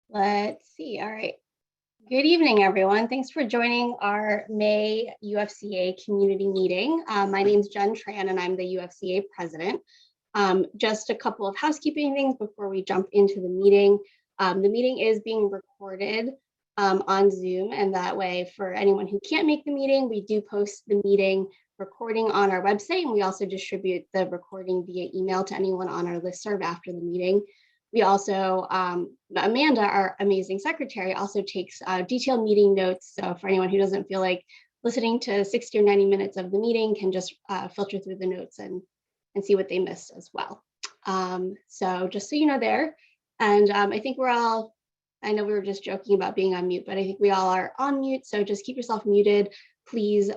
Let's see. All right. Good evening, everyone. Thanks for joining our May UFCA community meeting. My name is Jen Tran, and I'm the UFCA president. Just a couple of housekeeping things before we jump into the meeting. The meeting is being recorded on Zoom, and that way, for anyone who can't make the meeting, we do post the meeting recording on our website, and we also distribute the recording via email to anyone on our listserv after the meeting. We also, Amanda, our amazing secretary, also takes detailed meeting notes. So for anyone who doesn't feel like listening to 60 or 90 minutes of the meeting, can just filter through the notes and see what they missed as well. So just so you know there. And I think we're all, I know we were just joking about being on mute, but I think we all are on mute. So just keep yourself muted. Please,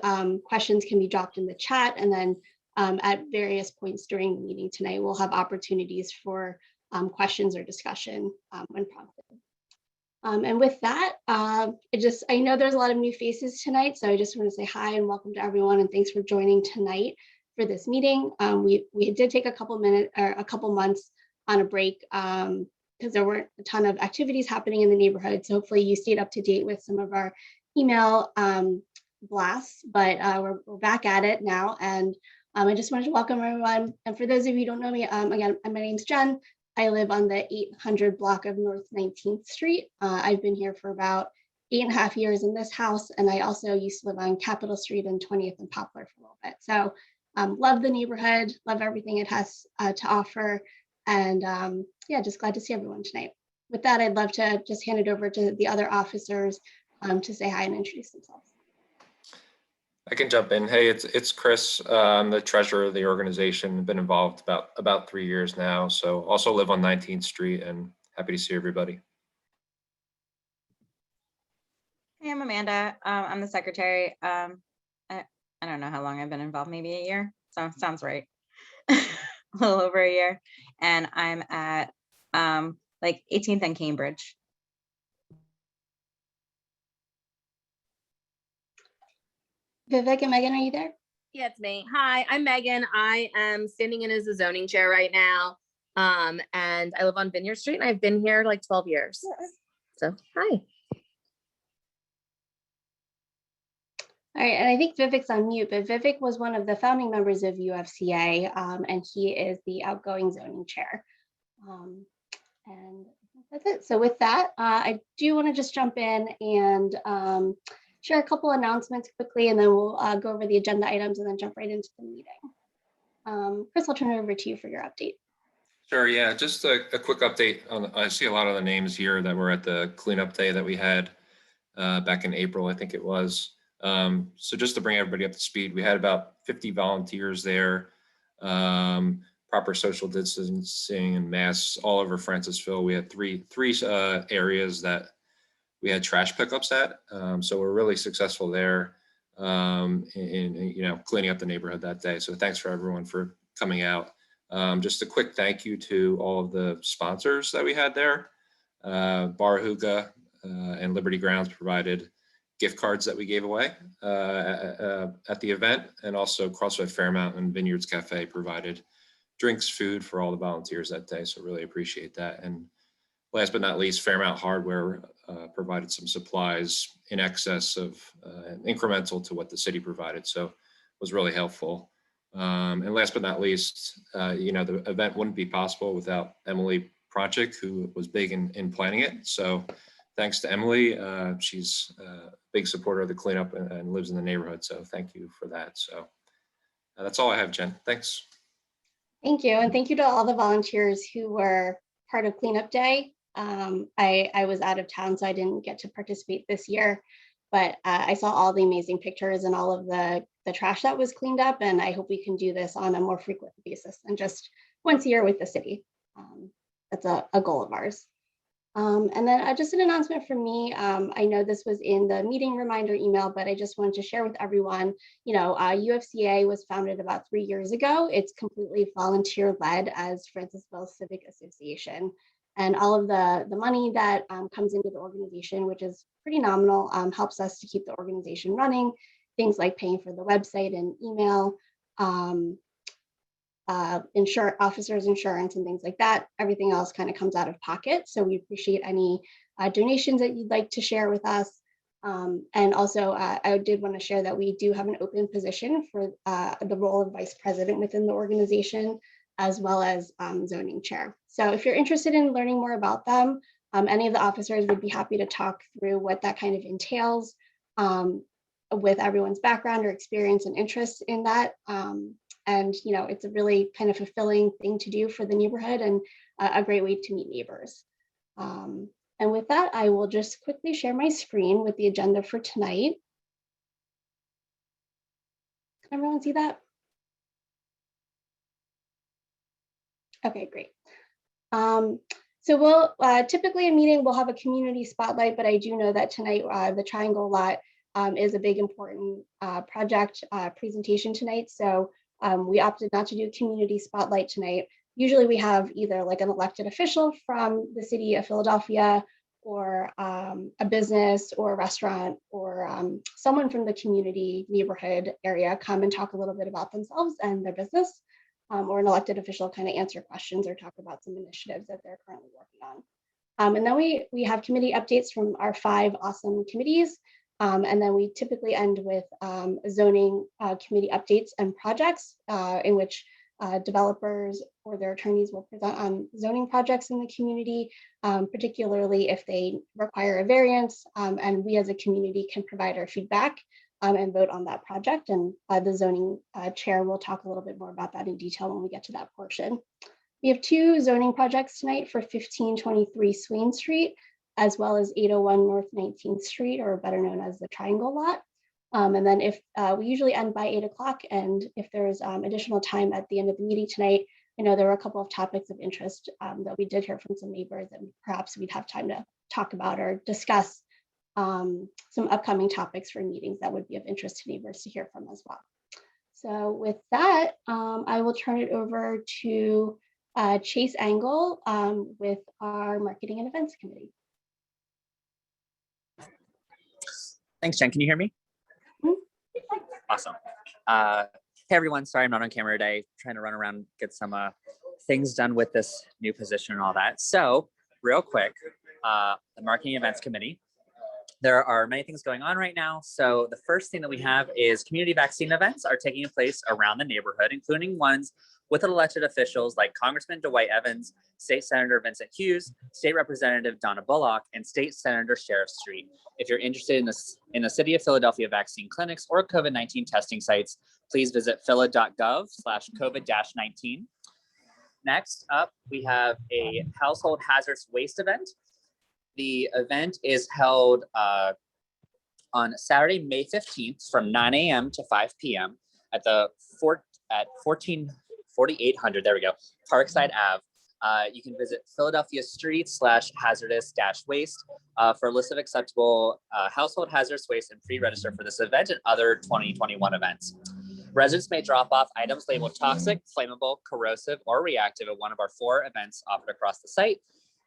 questions can be dropped in the chat. And then at various points during the meeting tonight, we'll have opportunities for questions or discussion when prompted. And with that, I know there's a lot of new faces tonight, so I just want to say hi and welcome to everyone, and thanks for joining tonight for this meeting. We did take a couple months on a break because there weren't a ton of activities happening in the neighborhood. So hopefully you stayed up to date with some of our email blasts, but we're back at it now. And I just wanted to welcome everyone. And for those of you who don't know me, again, my name's Jen. I live on the 800 block of North 19th Street. I've been here for about 8.5 years in this house, and I also used to live on Capitol Street and 20th and Poplar for a little bit. So love the neighborhood, love everything it has to offer, and yeah, just glad to see everyone tonight. With that, I'd love to just hand it over to the other officers to say hi and introduce themselves. I can jump in. Hey, it's Chris. I'm the treasurer of the organization. Been involved about 3 years now. So also live on 19th Street, and happy to see everybody. Hey, I'm Amanda. I'm the secretary. I don't know how long I've been involved, maybe a year. So sounds right. A little over a year. And I'm at like 18th and Cambridge. Vivek and Megan, are you there? Yeah, it's me. Hi, I'm Megan. I am standing in as a zoning chair right now. And I live on Vineyard Street, and I've been here like 12 years. So, hi. All right, and I think Vivek's on mute, but Vivek was one of the founding members of UFCA, and he is the outgoing zoning chair. And that's it. So with that, I do want to just jump in and share a couple announcements quickly, and then we'll go over the agenda items and then jump right into the meeting. Chris, I'll turn it over to you for your update. Sure, yeah, just a quick update. I see a lot of the names here that were at the cleanup day that we had back in April, I think it was. So just to bring everybody up to speed, we had about 50 volunteers there, proper social distancing and masks all over Francisville. We had three areas that we had trash pickups at. So we're really successful there in cleaning up the neighborhood that day. So thanks for everyone for coming out. Just a quick thank you to all of the sponsors that we had there. Bar Hookah and Liberty Grounds provided gift cards that we gave away at the event, and also Crossway Fairmount and Vineyards Cafe provided drinks, food for all the volunteers that day. So really appreciate that. And last but not least, Fairmount Hardware provided some supplies in excess of incremental to what the city provided. So it was really helpful. And last but not least, the event wouldn't be possible without Emily Project, who was big in planning it. So thanks to Emily. She's a big supporter of the cleanup and lives in the neighborhood. So thank you for that. So that's all I have, Jen. Thanks. Thank you. And thank you to all the volunteers who were part of cleanup day. I was out of town, so I didn't get to participate this year, but I saw all the amazing pictures and all of the trash that was cleaned up. And I hope we can do this on a more frequent basis than just once a year with the city. That's a goal of ours. And then just an announcement from me. I know this was in the meeting reminder email, but I just wanted to share with everyone, UFCA was founded about 3 years ago. It's completely volunteer led as Francisville Civic Association. And all of the money that comes into the organization, which is pretty nominal, helps us to keep the organization running. Things like paying for the website and email, officers insurance and things like that. Everything else kind of comes out of pocket. So we appreciate any donations that you'd like to share with us. And also, I did want to share that we do have an open position for the role of vice president within the organization, as well as zoning chair. So if you're interested in learning more about them, any of the officers would be happy to talk through what that kind of entails with everyone's background or experience and interest in that. And it's a really kind of fulfilling thing to do for the neighborhood and a great way to meet neighbors. And with that, I will just quickly share my screen with the agenda for tonight. Can everyone see that? Okay, great. So we'll typically a meeting we'll have a community spotlight, but I do know that tonight the Triangle Lot is a big important project presentation tonight. So we opted not to do a community spotlight tonight. Usually we have either like an elected official from the city of Philadelphia or a business or a restaurant or someone from the community neighborhood area come and talk a little bit about themselves and their business, or an elected official kind of answer questions or talk about some initiatives that they're currently working on. And then we have committee updates from our 5 awesome committees. And then we typically end with zoning committee updates and projects in which developers or their attorneys will present on zoning projects in the community, particularly if they require a variance, and we as a community can provide our feedback and vote on that project. And the zoning chair will talk a little bit more about that in detail when we get to that portion. We have 2 zoning projects tonight for 1523 Swain Street, as well as 801 North 19th Street, or better known as the Triangle Lot. And then if we usually end by 8 o'clock, and if there's additional time at the end of the meeting tonight, I know there were a couple of topics of interest that we did hear from some neighbors, and perhaps we'd have time to talk about or discuss some upcoming topics for meetings that would be of interest to neighbors to hear from as well. So with that, I will turn it over to Chase Angle with our Marketing and Events Committee. Thanks, Jen. Can you hear me? Awesome. Hey, everyone. Sorry, I'm not on camera today. Trying to run around, get some things done with this new position and all that. So real quick, the Marketing Events Committee. There are many things going on right now. So the first thing that we have is community vaccine events are taking place around the neighborhood, including ones with elected officials like Congressman Dwight Evans, State Senator Vincent Hughes, State Representative Donna Bullock, and State Senator Sheriff Street. If you're interested in the City of Philadelphia vaccine clinics or COVID-19 testing sites, please visit phila.gov/COVID-19. Next up, we have a household hazardous waste event. The event is held on Saturday, May 15th from 9 a.m. to 5 p.m. at 4800, there we go, Parkside Ave. You can visit Philadelphia Street/hazardous-waste for a list of acceptable household hazardous waste and pre-register for this event and other 2021 events. Residents may drop off items labeled toxic, flammable, corrosive, or reactive at one of our 4 events offered across the site.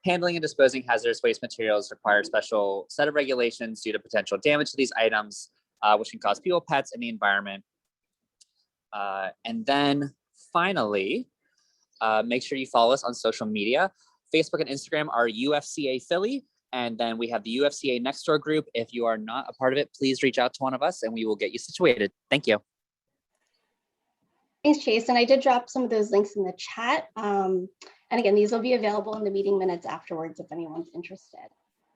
Handling and disposing hazardous waste materials require a special set of regulations due to potential damage to these items, which can cause people, pets, and the environment. And then finally, make sure you follow us on social media. Facebook and Instagram are UFCA Philly. And then we have the UFCA Next Door group. If you are not a part of it, please reach out to one of us and we will get you situated. Thank you. Thanks, Chase. And I did drop some of those links in the chat. And again, these will be available in the meeting minutes afterwards if anyone's interested.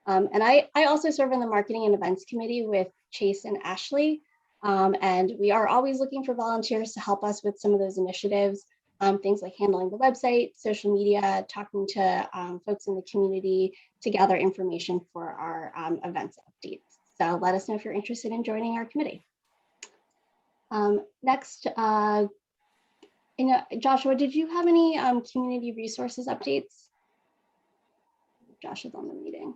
And I also serve in the Marketing and Events Committee with Chase and Ashley. And we are always looking for volunteers to help us with some of those initiatives, things like handling the website, social media, talking to folks in the community to gather information for our events updates. So let us know if you're interested in joining our committee. Next, Joshua, did you have any community resources updates? Josh is on the meeting.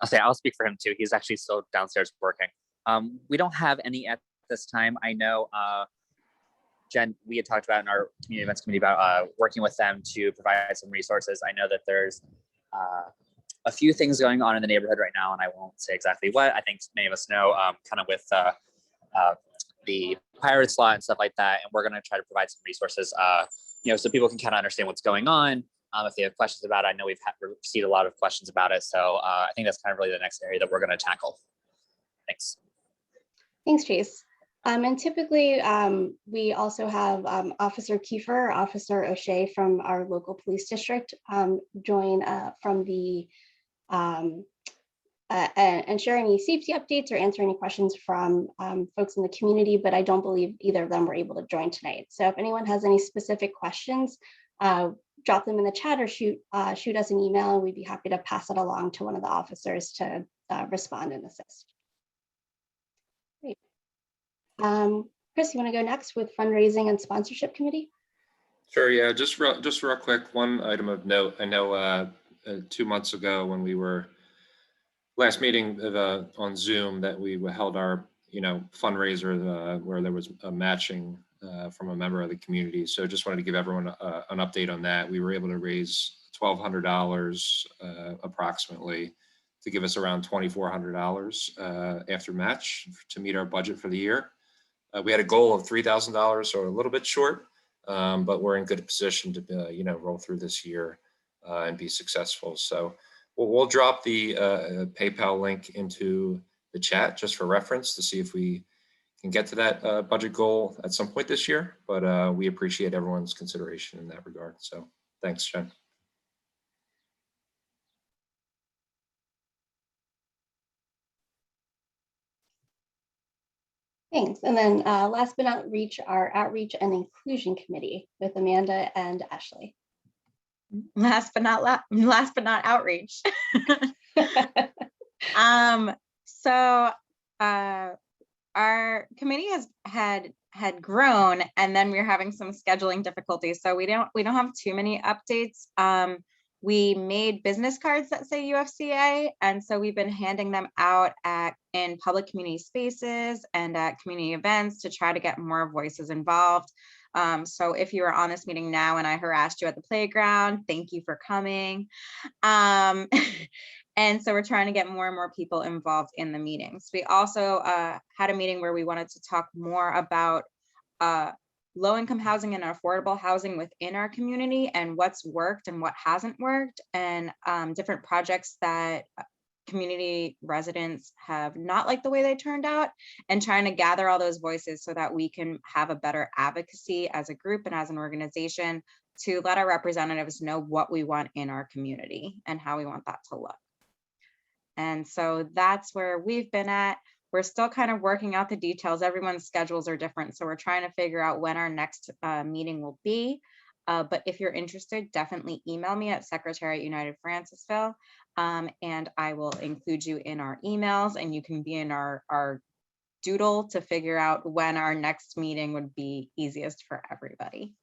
I'll speak for him too. He's actually still downstairs working. We don't have any at this time. I know, Jen, we had talked about in our community events committee about working with them to provide some resources. I know that there's a few things going on in the neighborhood right now, and I won't say exactly what. I think many of us know, kind of with the Pirates Law and stuff like that, and we're going to try to provide some resources, so people can kind of understand what's going on, if they have questions about it. I know we've received a lot of questions about it. So I think that's kind of really the next area that we're going to tackle. Thanks. Thanks, Chase. And typically, we also have Officer Kiefer, Officer O'Shea from our local police district join from the and share any safety updates or answer any questions from folks in the community, but I don't believe either of them were able to join tonight. So if anyone has any specific questions, drop them in the chat or shoot us an email, and we'd be happy to pass it along to one of the officers to respond and assist. Great. Chris, you want to go next with fundraising and sponsorship committee? Sure, yeah, just real quick, one item of note. I know 2 months ago when we were last meeting on Zoom that we held our fundraiser where there was a matching from a member of the community. So just wanted to give everyone an update on that. We were able to raise $1,200 approximately to give us around $2,400 after match to meet our budget for the year. We had a goal of $3,000, so a little bit short, but we're in good position to roll through this year and be successful. So we'll drop the PayPal link into the chat just for reference to see if we can get to that budget goal at some point this year. But we appreciate everyone's consideration in that regard. So thanks, Jen. Thanks. And then last but not least, our outreach and inclusion committee with Amanda and Ashley. Last but not outreach. So our committee had grown, and then we were having some scheduling difficulties. So we don't have too many updates. We made business cards that say UFCA, and so we've been handing them out in public community spaces and at community events to try to get more voices involved. So if you were on this meeting now and I harassed you at the playground, thank you for coming. And so we're trying to get more and more people involved in the meetings. We also had a meeting where we wanted to talk more about low-income housing and affordable housing within our community and what's worked and what hasn't worked, and different projects that community residents have not liked the way they turned out, and trying to gather all those voices so that we can have a better advocacy as a group and as an organization to let our representatives know what we want in our community and how we want that to look. And so that's where we've been at. We're still kind of working out the details. Everyone's schedules are different, so we're trying to figure out when our next meeting will be. But if you're interested, definitely email me at secretary@UnitedFrancisville, and I will include you in our emails, and you can be in our doodle to figure out when our next meeting would be easiest for everybody.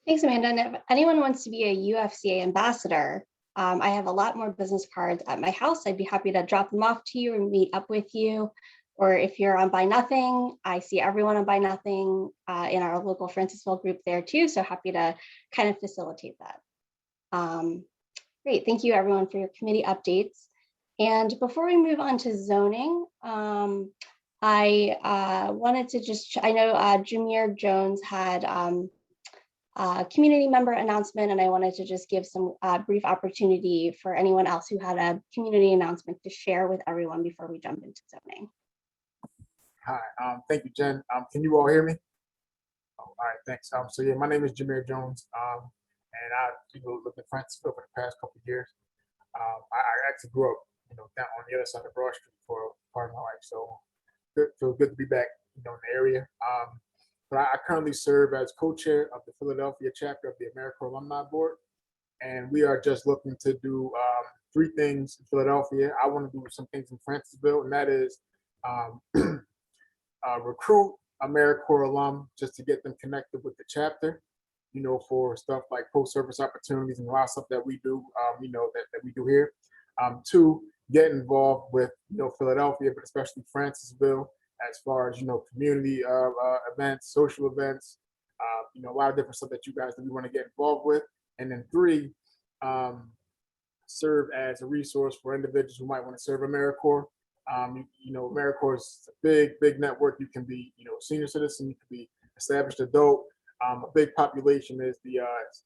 Thanks, Amanda. And if anyone wants to be a UFCA ambassador, I have a lot more business cards at my house. I'd be happy to drop them off to you and meet up with you. Or if you're on Buy Nothing, I see everyone on Buy Nothing in our local Francisville group there too. So happy to kind of facilitate that. Great, thank you everyone for your committee updates. And before we move on to zoning, I wanted to just, I know Jameer Jones had community member announcement, and I wanted to just give some brief opportunity for anyone else who had a community announcement to share with everyone before we jump into zoning. Hi, thank you, Jen. Can you all hear me? Oh, all right, thanks. So yeah, my name is Jameer Jones, and I've lived in Francisville for the past couple of years. I actually grew up, down on the other side of Broad Street for part of my life, so feels good to be back, in the area. But I currently serve as co-chair of the Philadelphia chapter of the AmeriCorps Alumni Board, and we are just looking to do 3 things in Philadelphia. I want to do some things in Francisville, and that is recruit AmeriCorps alum just to get them connected with the chapter, for stuff like post-service opportunities and a lot of stuff that we do, that we do here. 2, get involved with, Philadelphia, but especially Francisville, as far as, community events, social events, a lot of different stuff that you guys that we want to get involved with. And then 3, serve as a resource for individuals who might want to serve AmeriCorps. AmeriCorps is a big network. You can be, senior citizen, you can be established adult. A big population is the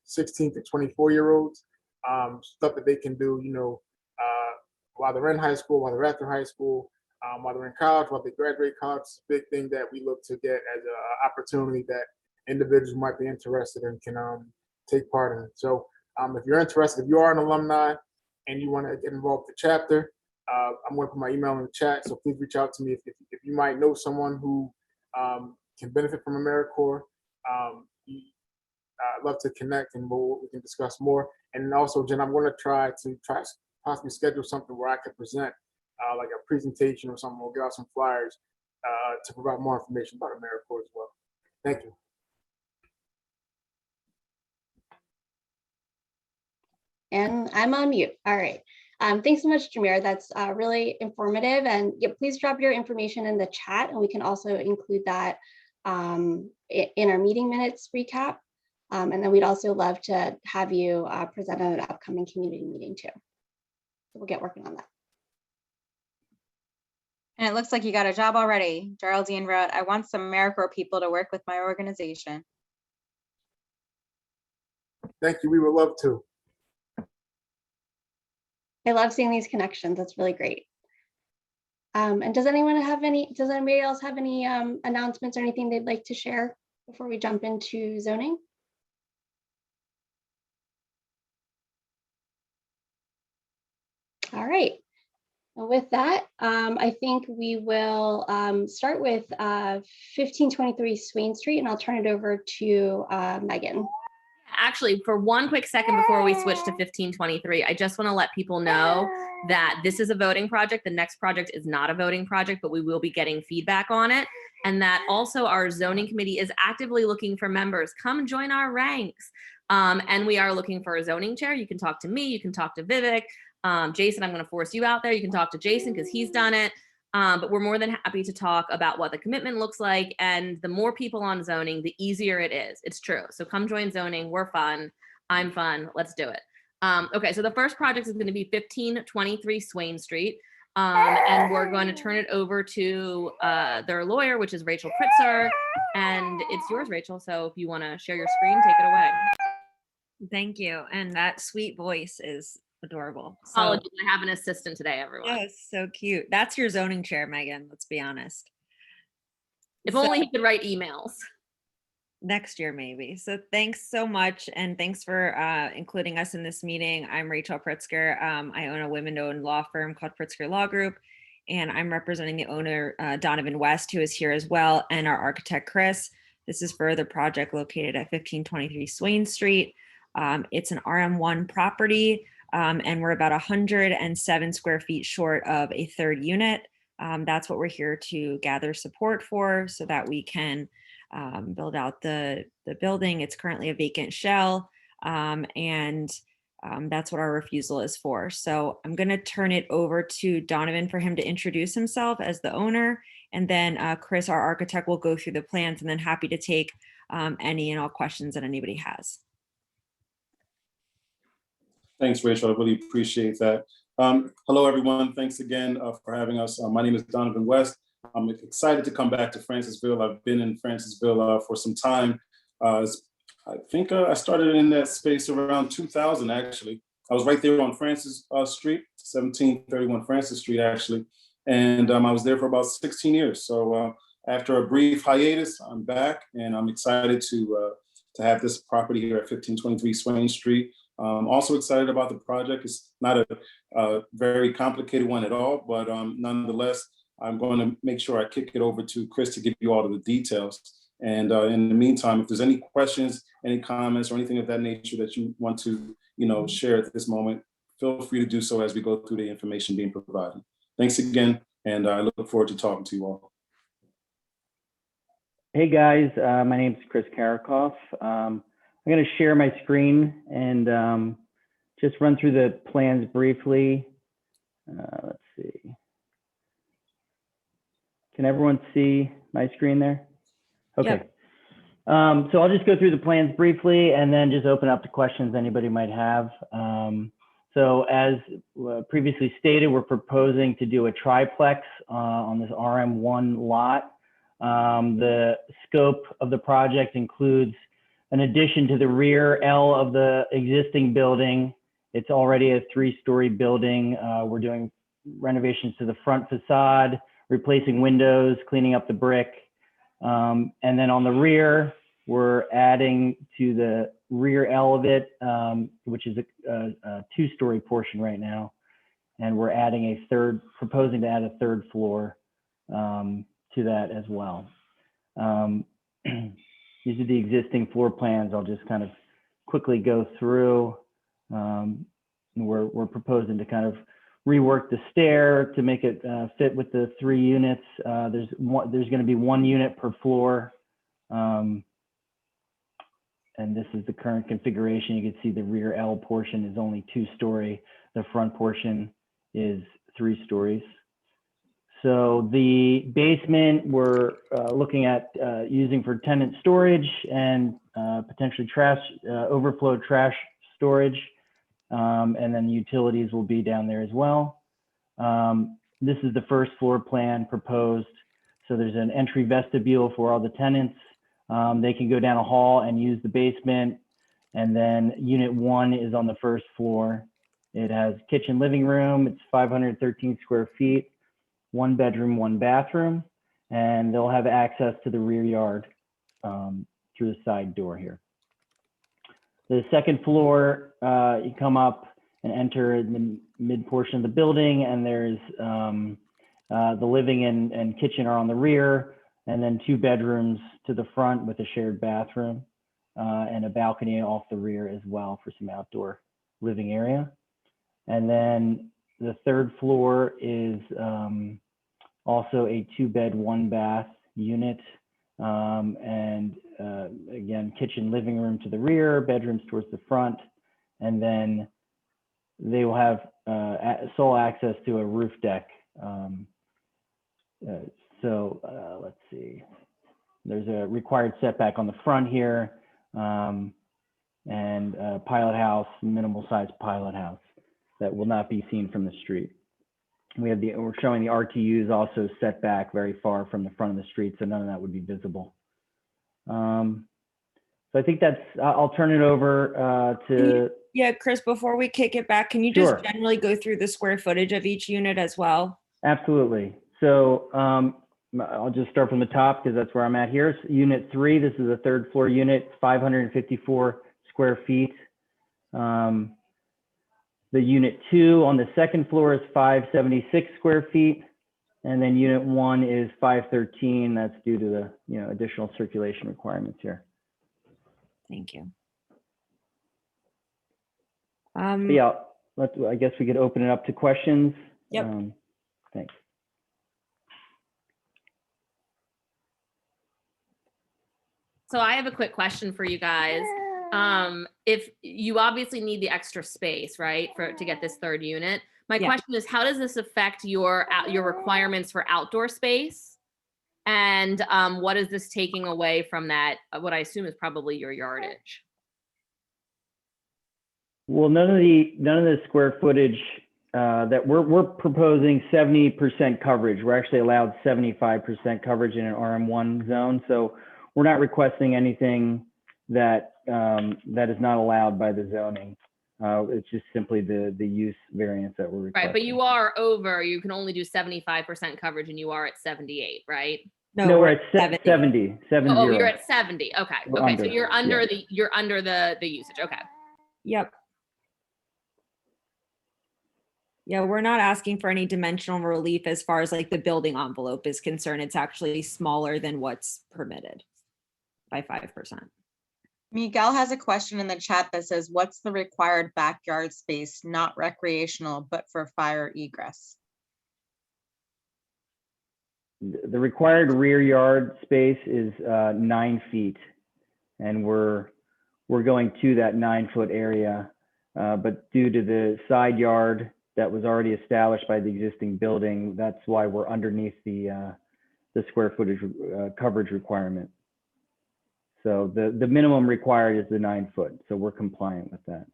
16 to 24-year-olds. Stuff that they can do, while they're in high school, while they're after high school, while they're in college, while they graduate college. It's a big thing that we look to get as an opportunity that individuals might be interested in can take part in. So if you're interested, if you are an alumni and you want to get involved with the chapter, I'm going to put my email in the chat. So please reach out to me if you might know someone who can benefit from AmeriCorps. I'd love to connect and we can discuss more. And also, Jen, I'm going to try possibly schedule something where I could present like a presentation or something. We'll get out some flyers to provide more information about AmeriCorps as well. Thank you. And I'm on mute. All right. Thanks so much, Jameer. That's really informative. And yeah, please drop your information in the chat, and we can also include that in our meeting minutes recap. And then we'd also love to have you present at an upcoming community meeting too. So we'll get working on that. And it looks like you got a job already. Geraldine wrote, I want some AmeriCorps people to work with my organization. Thank you. We would love to. I love seeing these connections. That's really great. And does anybody else have any announcements or anything they'd like to share before we jump into zoning? All right. And with that, I think we will start with 1523 Swain Street, and I'll turn it over to Megan. Actually, for one quick second before we switch to 1523, I just want to let people know that this is a voting project. The next project is not a voting project, but we will be getting feedback on it. And that also our zoning committee is actively looking for members. Come join our ranks. And we are looking for a zoning chair. You can talk to me. You can talk to Vivek. Jason, I'm going to force you out there. You can talk to Jason because he's done it. But we're more than happy to talk about what the commitment looks like. And the more people on zoning, the easier it is. It's true. So come join zoning. We're fun. I'm fun. Let's do it. Okay, so the first project is going to be 1523 Swain Street. And we're going to turn it over to their lawyer, which is Rachel Kritzer. And it's yours, Rachel. So if you want to share your screen, take it away. Thank you. And that sweet voice is adorable. So, Apologies, I have an assistant today, everyone. yes, so cute. That's your zoning chair, Megan. Let's be honest. If only he could write emails. Next year, maybe. So thanks so much. And thanks for including us in this meeting. I'm Rachel Pritzker. I own a women-owned law firm called Pritzker Law Group. And I'm representing the owner, Donovan West, who is here as well, and our architect, Chris. This is for the project located at 1523 Swain Street. It's an RM1 property. And we're about 107 square feet short of a third unit. That's what we're here to gather support for so that we can build out the building. It's currently a vacant shell, and that's what our refusal is for. So I'm going to turn it over to Donovan for him to introduce himself as the owner. And then Chris, our architect, will go through the plans, and then happy to take any and all questions that anybody has. Thanks, Rachel. I really appreciate that. Hello, everyone. Thanks again for having us. My name is Donovan West. I'm excited to come back to Francisville. I've been in Francisville for some time. I think I started in that space around 2000, actually. I was right there on Francis Street, 1731 Francis Street, actually. And I was there for about 16 years. So after a brief hiatus, I'm back, and I'm excited to have this property here at 1523 Swain Street. I'm also excited about the project. It's not a very complicated one at all, but nonetheless, I'm going to make sure I kick it over to Chris to give you all of the details. And in the meantime, if there's any questions, any comments, or anything of that nature that you want to, share at this moment, feel free to do so as we go through the information being provided. Thanks again, and I look forward to talking to you all. Hey guys, my name is Chris Karakoff. I'm going to share my screen and just run through the plans briefly. Let's see. Can everyone see my screen there? Okay. Yep. So I'll just go through the plans briefly and then just open up to questions anybody might have. So as previously stated, we're proposing to do a triplex on this RM1 lot. The scope of the project includes an addition to the rear L of the existing building. It's already a 3-story building. We're doing renovations to the front facade, replacing windows, cleaning up the brick. And then on the rear, we're adding to the rear L of it, which is a 2-story portion right now. And we're adding proposing to add a 3rd floor to that as well. These are the existing floor plans. I'll just kind of quickly go through. We're proposing to kind of rework the stair to make it fit with the 3 units. There's going to be 1 unit per floor. And this is the current configuration. You can see the rear L portion is only 2-story. The front portion is 3 stories. So the basement we're looking at using for tenant storage and potentially overflow trash storage. And then the utilities will be down there as well. This is the first floor plan proposed. So there's an entry vestibule for all the tenants. They can go down a hall and use the basement. And then unit 1 is on the first floor. It has kitchen, living room. It's 513 square feet, 1 bedroom, 1 bathroom, and they'll have access to the rear yard through the side door here. The second floor, you come up and enter in the mid portion of the building, and there's the living and kitchen are on the rear, and then 2 bedrooms to the front with a shared bathroom and a balcony off the rear as well for some outdoor living area. And then the 3rd floor is also a 2-bed, 1-bath unit. Again, kitchen, living room to the rear, bedrooms towards the front. And then they will have sole access to a roof deck. Let's see. There's a required setback on the front here and a pilot house, minimal sized pilot house that will not be seen from the street. We're showing the RTUs also set back very far from the front of the street, so none of that would be visible. So I think I'll turn it over to. Yeah, Chris, before we kick it back, can you Sure. just generally go through the square footage of each unit as well? Absolutely. So I'll just start from the top because that's where I'm at here. So unit 3, this is a 3rd floor unit, 554 square feet. The unit 2 on the 2nd floor is 576 square feet. And then unit 1 is 513. That's due to the additional circulation requirements here. Thank you. Yeah, I guess we could open it up to questions. Yep. Thanks. So I have a quick question for you guys. If you obviously need the extra space, right, to get this 3rd unit, my question is, how does this affect your requirements for outdoor space? And what is this taking away from that, what I assume is probably your yardage? Well, none of the square footage that we're proposing 70% coverage. We're actually allowed 75% coverage in an RM1 zone. So we're not requesting anything that is not allowed by the zoning. It's just simply the use variance that we're requesting. Right, but you are over, you can only do 75% coverage and you are at 78, right? No, we're at 70. Oh, you're at 70. Okay. We're Okay. under, So you're under yeah. you're under the usage. Okay. Yep. Yeah, we're not asking for any dimensional relief as far as like the building envelope is concerned. It's actually smaller than what's permitted by 5%. Miguel has a question in the chat that says, what's the required backyard space, not recreational, but for fire egress? The required rear yard space is 9 feet, and we're going to that 9-foot area. But due to the side yard that was already established by the existing building, that's why we're underneath the square footage coverage requirement. So the minimum required is the 9 foot. So we're compliant with that.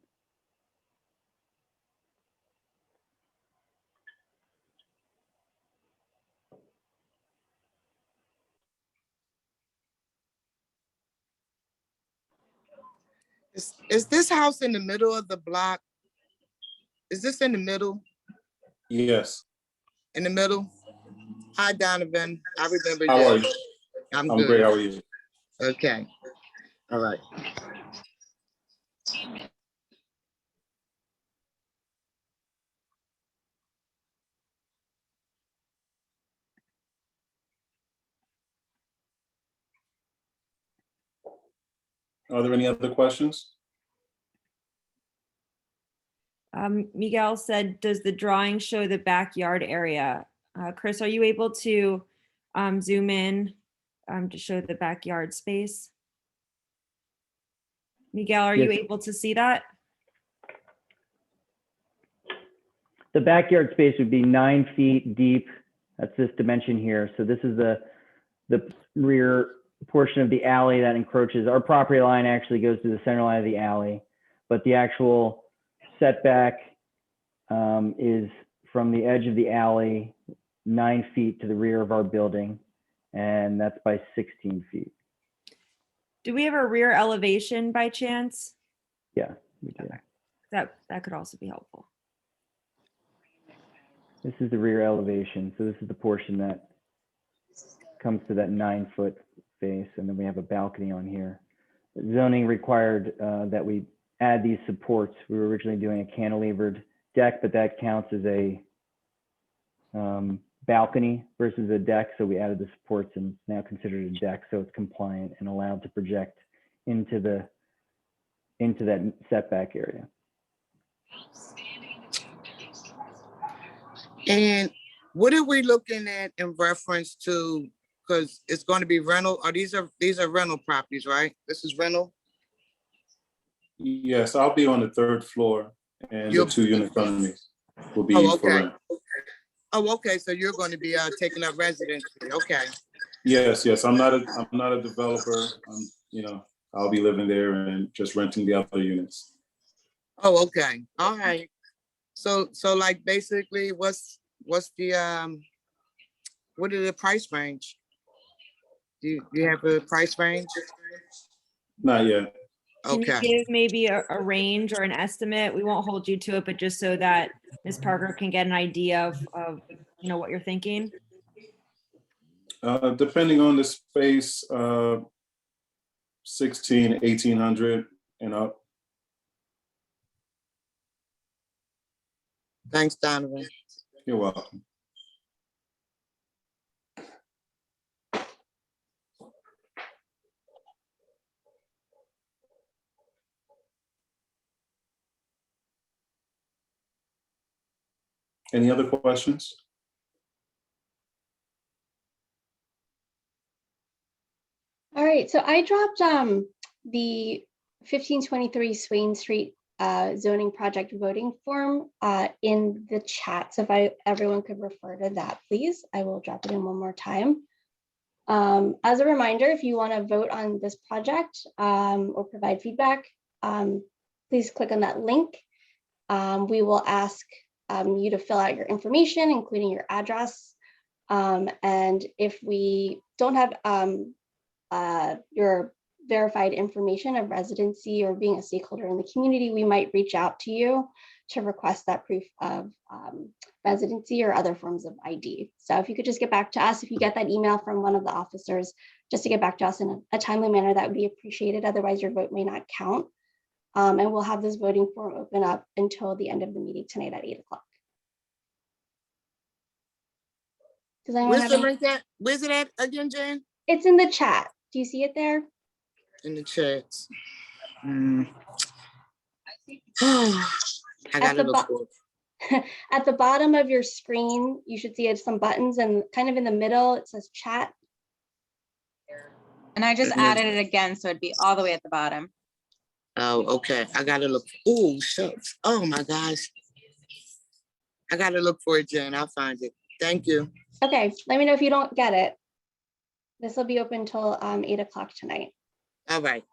Is this house in the middle of the block? Is this in the middle? Yes. In the middle? Hi, Donovan. I remember How are you. you? I'm I'm good. great. How are you? Okay. All right. Are there any other questions? Miguel said, does the drawing show the backyard area? Chris, are you able to zoom in to show the backyard space? Miguel, are you Yes. able to see that? The backyard space would be 9 feet deep. That's this dimension here. So this is the rear portion of the alley that encroaches. Our property line actually goes to the center line of the alley, but the actual setback is from the edge of the alley 9 feet to the rear of our building, and that's by 16 feet. Do we have a rear elevation by chance? Yeah, we do. That could also be helpful. This is the rear elevation. So this is the portion that comes to that 9-foot face, and then we have a balcony on here. Zoning required that we add these supports. We were originally doing a cantilevered deck, but that counts as a balcony versus a deck. So we added the supports and it's now considered a deck. So it's compliant and allowed to project into that setback area. And what are we looking at in reference to, because it's going to be rental, or these are rental properties, right? This is rental? Yes, I'll be on the 3rd floor, and You'll- the 2 units under me will be Oh, for okay. rent. Oh, okay, so you're going to be taking up residency, okay. Yes, I'm not a developer. I'll be living there and just renting the other units. Oh, okay, all right. So like basically, what's the, what are the price range? Do you have a price range? Not yet. Can Okay, you give maybe a range or an estimate? We won't hold you to it, but just so that Ms. Parker can get an idea of what you're thinking. Depending on the space, 1,800 and up. thanks, Donovan. You're welcome. Any other questions? All right, so I dropped the 1523 Swain Street zoning project voting form in the chat. So if everyone could refer to that, please. I will drop it in one more time. As a reminder, if you want to vote on this project or provide feedback, please click on that link. We will ask you to fill out your information, including your address. And if we don't have your verified information of residency or being a stakeholder in the community, we might reach out to you to request that proof of residency or other forms of ID. So if you could just get back to us, if you get that email from one of the officers, just to get back to us in a timely manner, that would be appreciated. Otherwise, your vote may not count. And we'll have this voting form open up until the end of the meeting tonight at 8 o'clock. Does anyone Where's have the any? link at? Where's it at again, Jen? It's in the chat. Do you see it there? In the chats. I gotta look for it. At the bottom of your screen, you should see some buttons, and kind of in the middle, it says chat. And I just added it again, so it'd be all the way at the bottom. Oh, okay. I gotta look. Oh, shucks. Oh my gosh. I gotta look for it, Jen. I'll find it. Thank you. Okay, let me know if you don't get it. This will be open till 8 o'clock tonight. All right.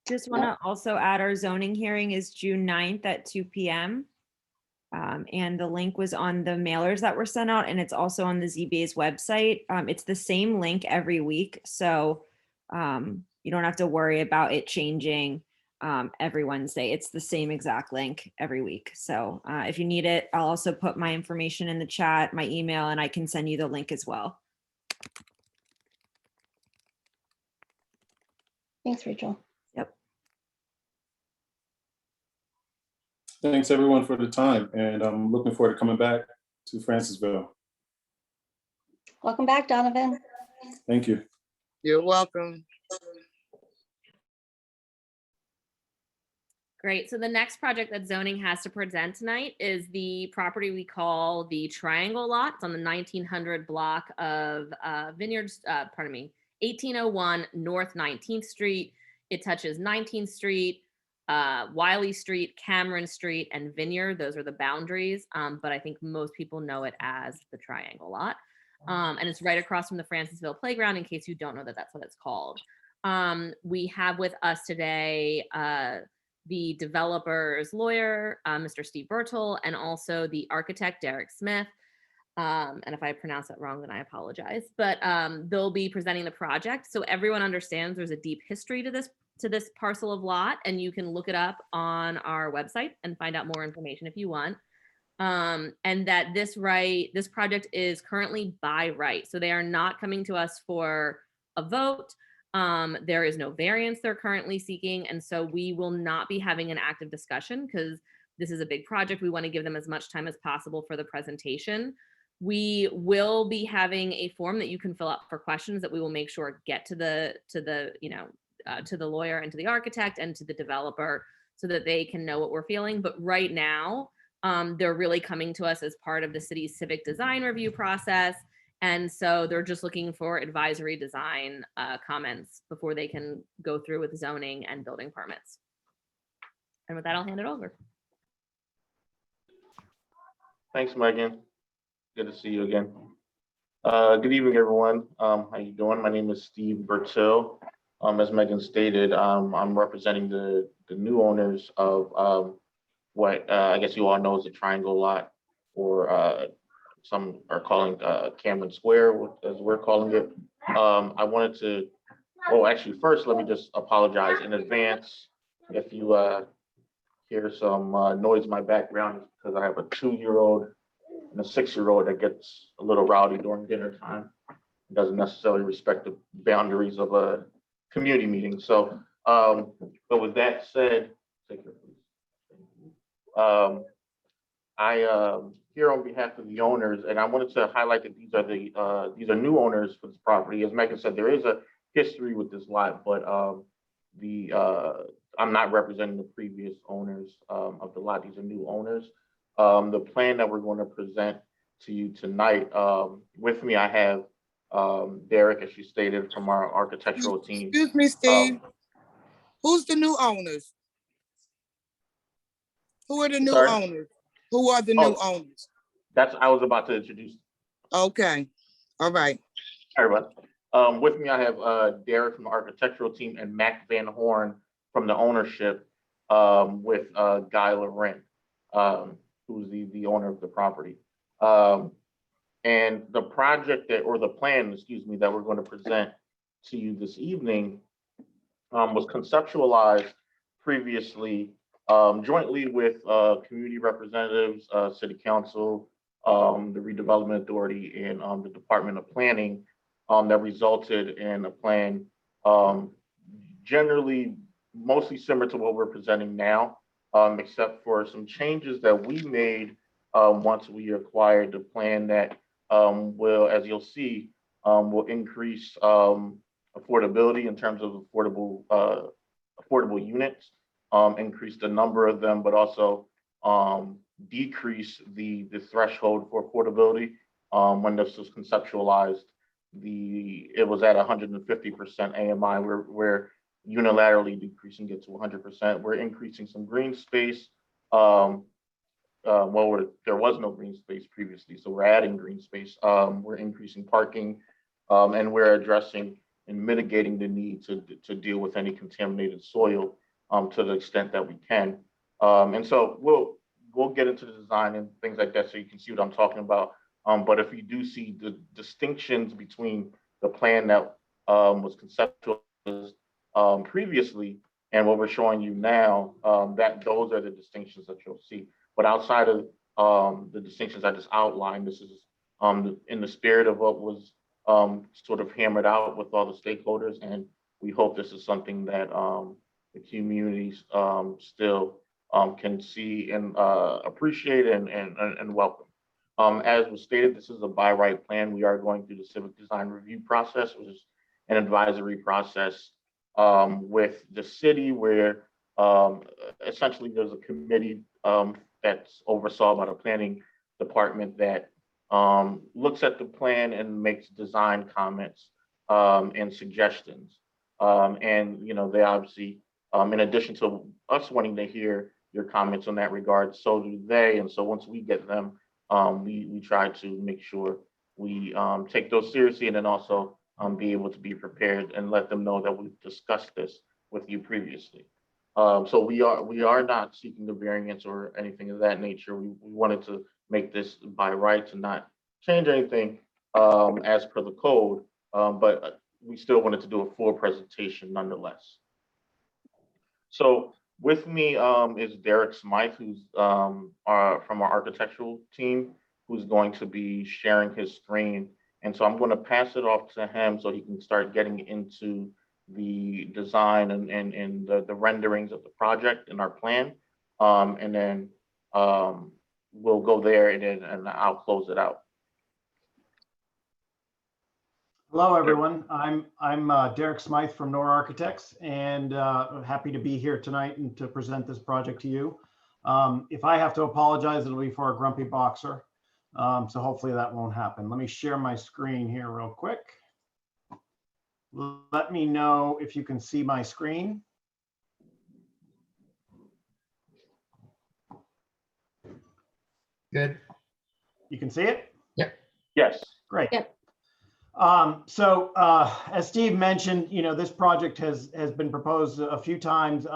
Just want to also add our zoning hearing is June 9th at 2 p.m. And the link was on the mailers that were sent out, and it's also on the ZBA's website. It's the same link every week. So you don't have to worry about it changing every Wednesday. It's the same exact link every week. So if you need it, I'll also put my information in the chat, my email, and I can send you the link as well. Thanks, Rachel. Yep. Thanks everyone for the time, and I'm looking forward to coming back to Francisville. Welcome back, Donovan. Thank you. You're welcome. Great. So the next project that zoning has to present tonight is the property we call the Triangle Lot. It's on the 1900 block of 1801 North 19th Street. It touches 19th Street, Wiley Street, Cameron Street, and Vineyard. Those are the boundaries, but I think most people know it as the Triangle Lot. And it's right across from the Francisville Playground, in case you don't know that that's what it's called. We have with us today the developer's lawyer, Mr. Steve Bertel, and also the architect, Derek Smith. And if I pronounce that wrong, then I apologize. But they'll be presenting the project. So everyone understands there's a deep history to this parcel of lot, and you can look it up on our website and find out more information if you want. And that this project is currently by right. So they are not coming to us for a vote. There is no variance they're currently seeking. And so we will not be having an active discussion because this is a big project. We want to give them as much time as possible for the presentation. We will be having a form that you can fill out for questions that we will make sure get to the lawyer and to the architect and to the developer so that they can know what we're feeling. But right now, they're really coming to us as part of the city's civic design review process. And so they're just looking for advisory design comments before they can go through with zoning and building permits. And with that, I'll hand it over. Thanks, Megan. Good to see you again. Good evening, everyone. How you doing? My name is Steve Bertil. As Megan stated, I'm representing the new owners of what I guess you all know is the Triangle Lot, or some are calling Cameron Square, as we're calling it. I wanted to, well, actually, first, let me just apologize in advance if you hear some noise in my background, because I have a 2-year-old and a 6-year-old that gets a little rowdy during dinner time. It doesn't necessarily respect the boundaries of a community meeting. So, but with that said, take care, please. I here on behalf of the owners, and I wanted to highlight that these are new owners for this property. As Megan said, there is a history with this lot, but I'm not representing the previous owners of the lot. These are new owners. The plan that we're going to present to you tonight, with me, I have Derek, as she stated, from our architectural team. Excuse me, Steve. Who's the new owners? Who are the new owners? Who are the new owners? That's I was about to introduce. Okay. All right. Everyone. With me, I have Derek from the architectural team and Mac Van Horn from the ownership, with Guy Laurent, who's the owner of the property. And the project or the plan, excuse me, that we're going to present to you this evening was conceptualized previously jointly with community representatives, city council, the redevelopment authority, and the Department of Planning, that resulted in a plan generally mostly similar to what we're presenting now, except for some changes that we made once we acquired the plan that will, as you'll see, will increase affordability in terms of affordable units, increase the number of them, but also decrease the threshold for affordability. When this was conceptualized, it was at 150% AMI. We're unilaterally decreasing it to 100%. We're increasing some green space. Well, there was no green space previously, so we're adding green space. We're increasing parking, and we're addressing and mitigating the need to deal with any contaminated soil to the extent that we can. And so we'll get into the design and things like that so you can see what I'm talking about. But if you do see the distinctions between the plan that was conceptualized previously and what we're showing you now, that those are the distinctions that you'll see. But outside of the distinctions I just outlined, this is in the spirit of what was sort of hammered out with all the stakeholders, and we hope this is something that the communities still can see and appreciate and welcome. As was stated, this is a by right plan. We are going through the civic design review process, which is an advisory process with the city, where essentially there's a committee that's oversaw by the planning department that looks at the plan and makes design comments and suggestions. And they obviously, in addition to us wanting to hear your comments on that regard, so do they. And so once we get them, we try to make sure we take those seriously, and then also be able to be prepared and let them know that we've discussed this with you previously. So we are not seeking the variance or anything of that nature. We wanted to make this by rights and not change anything as per the code, but we still wanted to do a full presentation nonetheless. So with me is Derek Smythe, who's from our architectural team, who's going to be sharing his screen. And so I'm going to pass it off to him so he can start getting into the design and the renderings of the project and our plan. And then we'll go there and I'll close it out. Hello, everyone. I'm Derek Smythe from Noor Architects, and happy to be here tonight and to present this project to you. If I have to apologize, it'll be for a grumpy boxer. So hopefully that won't happen. Let me share my screen here real quick. Let me know if you can see my screen. Good. You can see it? Yep. Yes. Great. Yep. So as Steve mentioned, this project has been proposed a few times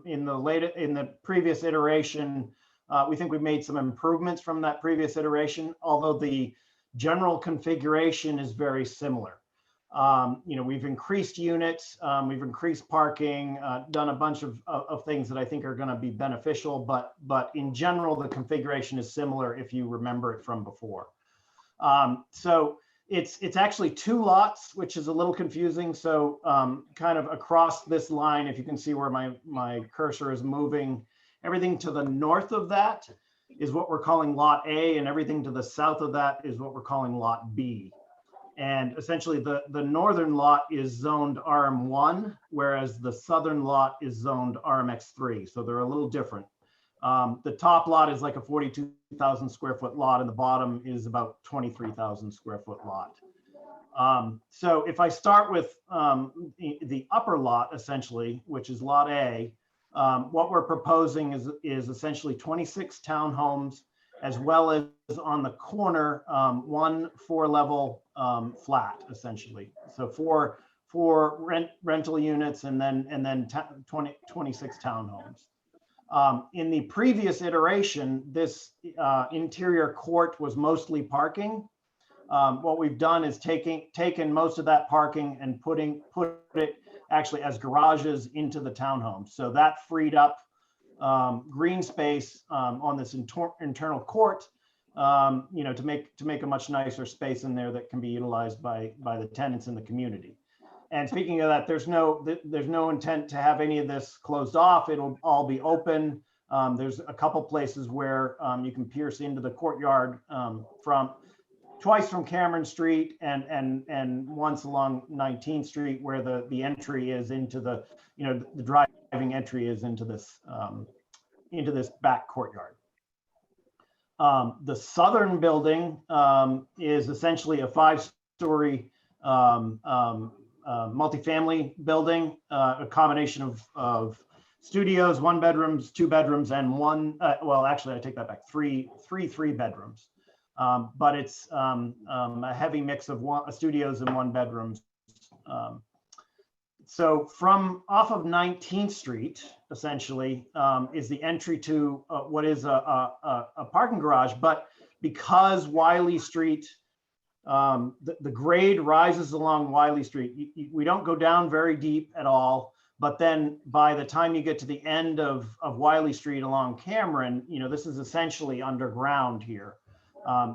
in the previous iteration. We think we've made some improvements from that previous iteration, although the general configuration is very similar. We've increased units, we've increased parking, done a bunch of things that I think are going to be beneficial, but in general, the configuration is similar if you remember it from before. So it's actually 2 lots, which is a little confusing. So kind of across this line, if you can see where my cursor is moving, everything to the north of that is what we're calling Lot A, and everything to the south of that is what we're calling Lot B. And essentially the northern lot is zoned RM1, whereas the southern lot is zoned RMX3. So they're a little different. The top lot is like a 42,000 square foot lot, and the bottom is about 23,000 square foot lot. So if I start with the upper lot, essentially, which is Lot A, what we're proposing is essentially 26 townhomes, as well as on the corner, 1 4-level flat, essentially. So four rental units and then 26 townhomes. In the previous iteration, this interior court was mostly parking. What we've done is taken most of that parking and put it actually as garages into the townhomes. So that freed up green space on this internal court, to make a much nicer space in there that can be utilized by the tenants in the community. And speaking of that, there's no intent to have any of this closed off. It'll all be open. There's a couple places where you can pierce into the courtyard twice from Cameron Street and once along 19th Street, where the entry is into the driving entry is into this back courtyard. The southern building is essentially a 5-story multifamily building, a combination of studios, 1 bedrooms, 2 bedrooms, and well, actually, I take that back, three bedrooms. But it's a heavy mix of studios and 1 bedrooms. So from off of 19th Street, essentially, is the entry to what is a parking garage. But because Wiley Street, the grade rises along Wiley Street, we don't go down very deep at all. But then by the time you get to the end of Wiley Street along Cameron, this is essentially underground here.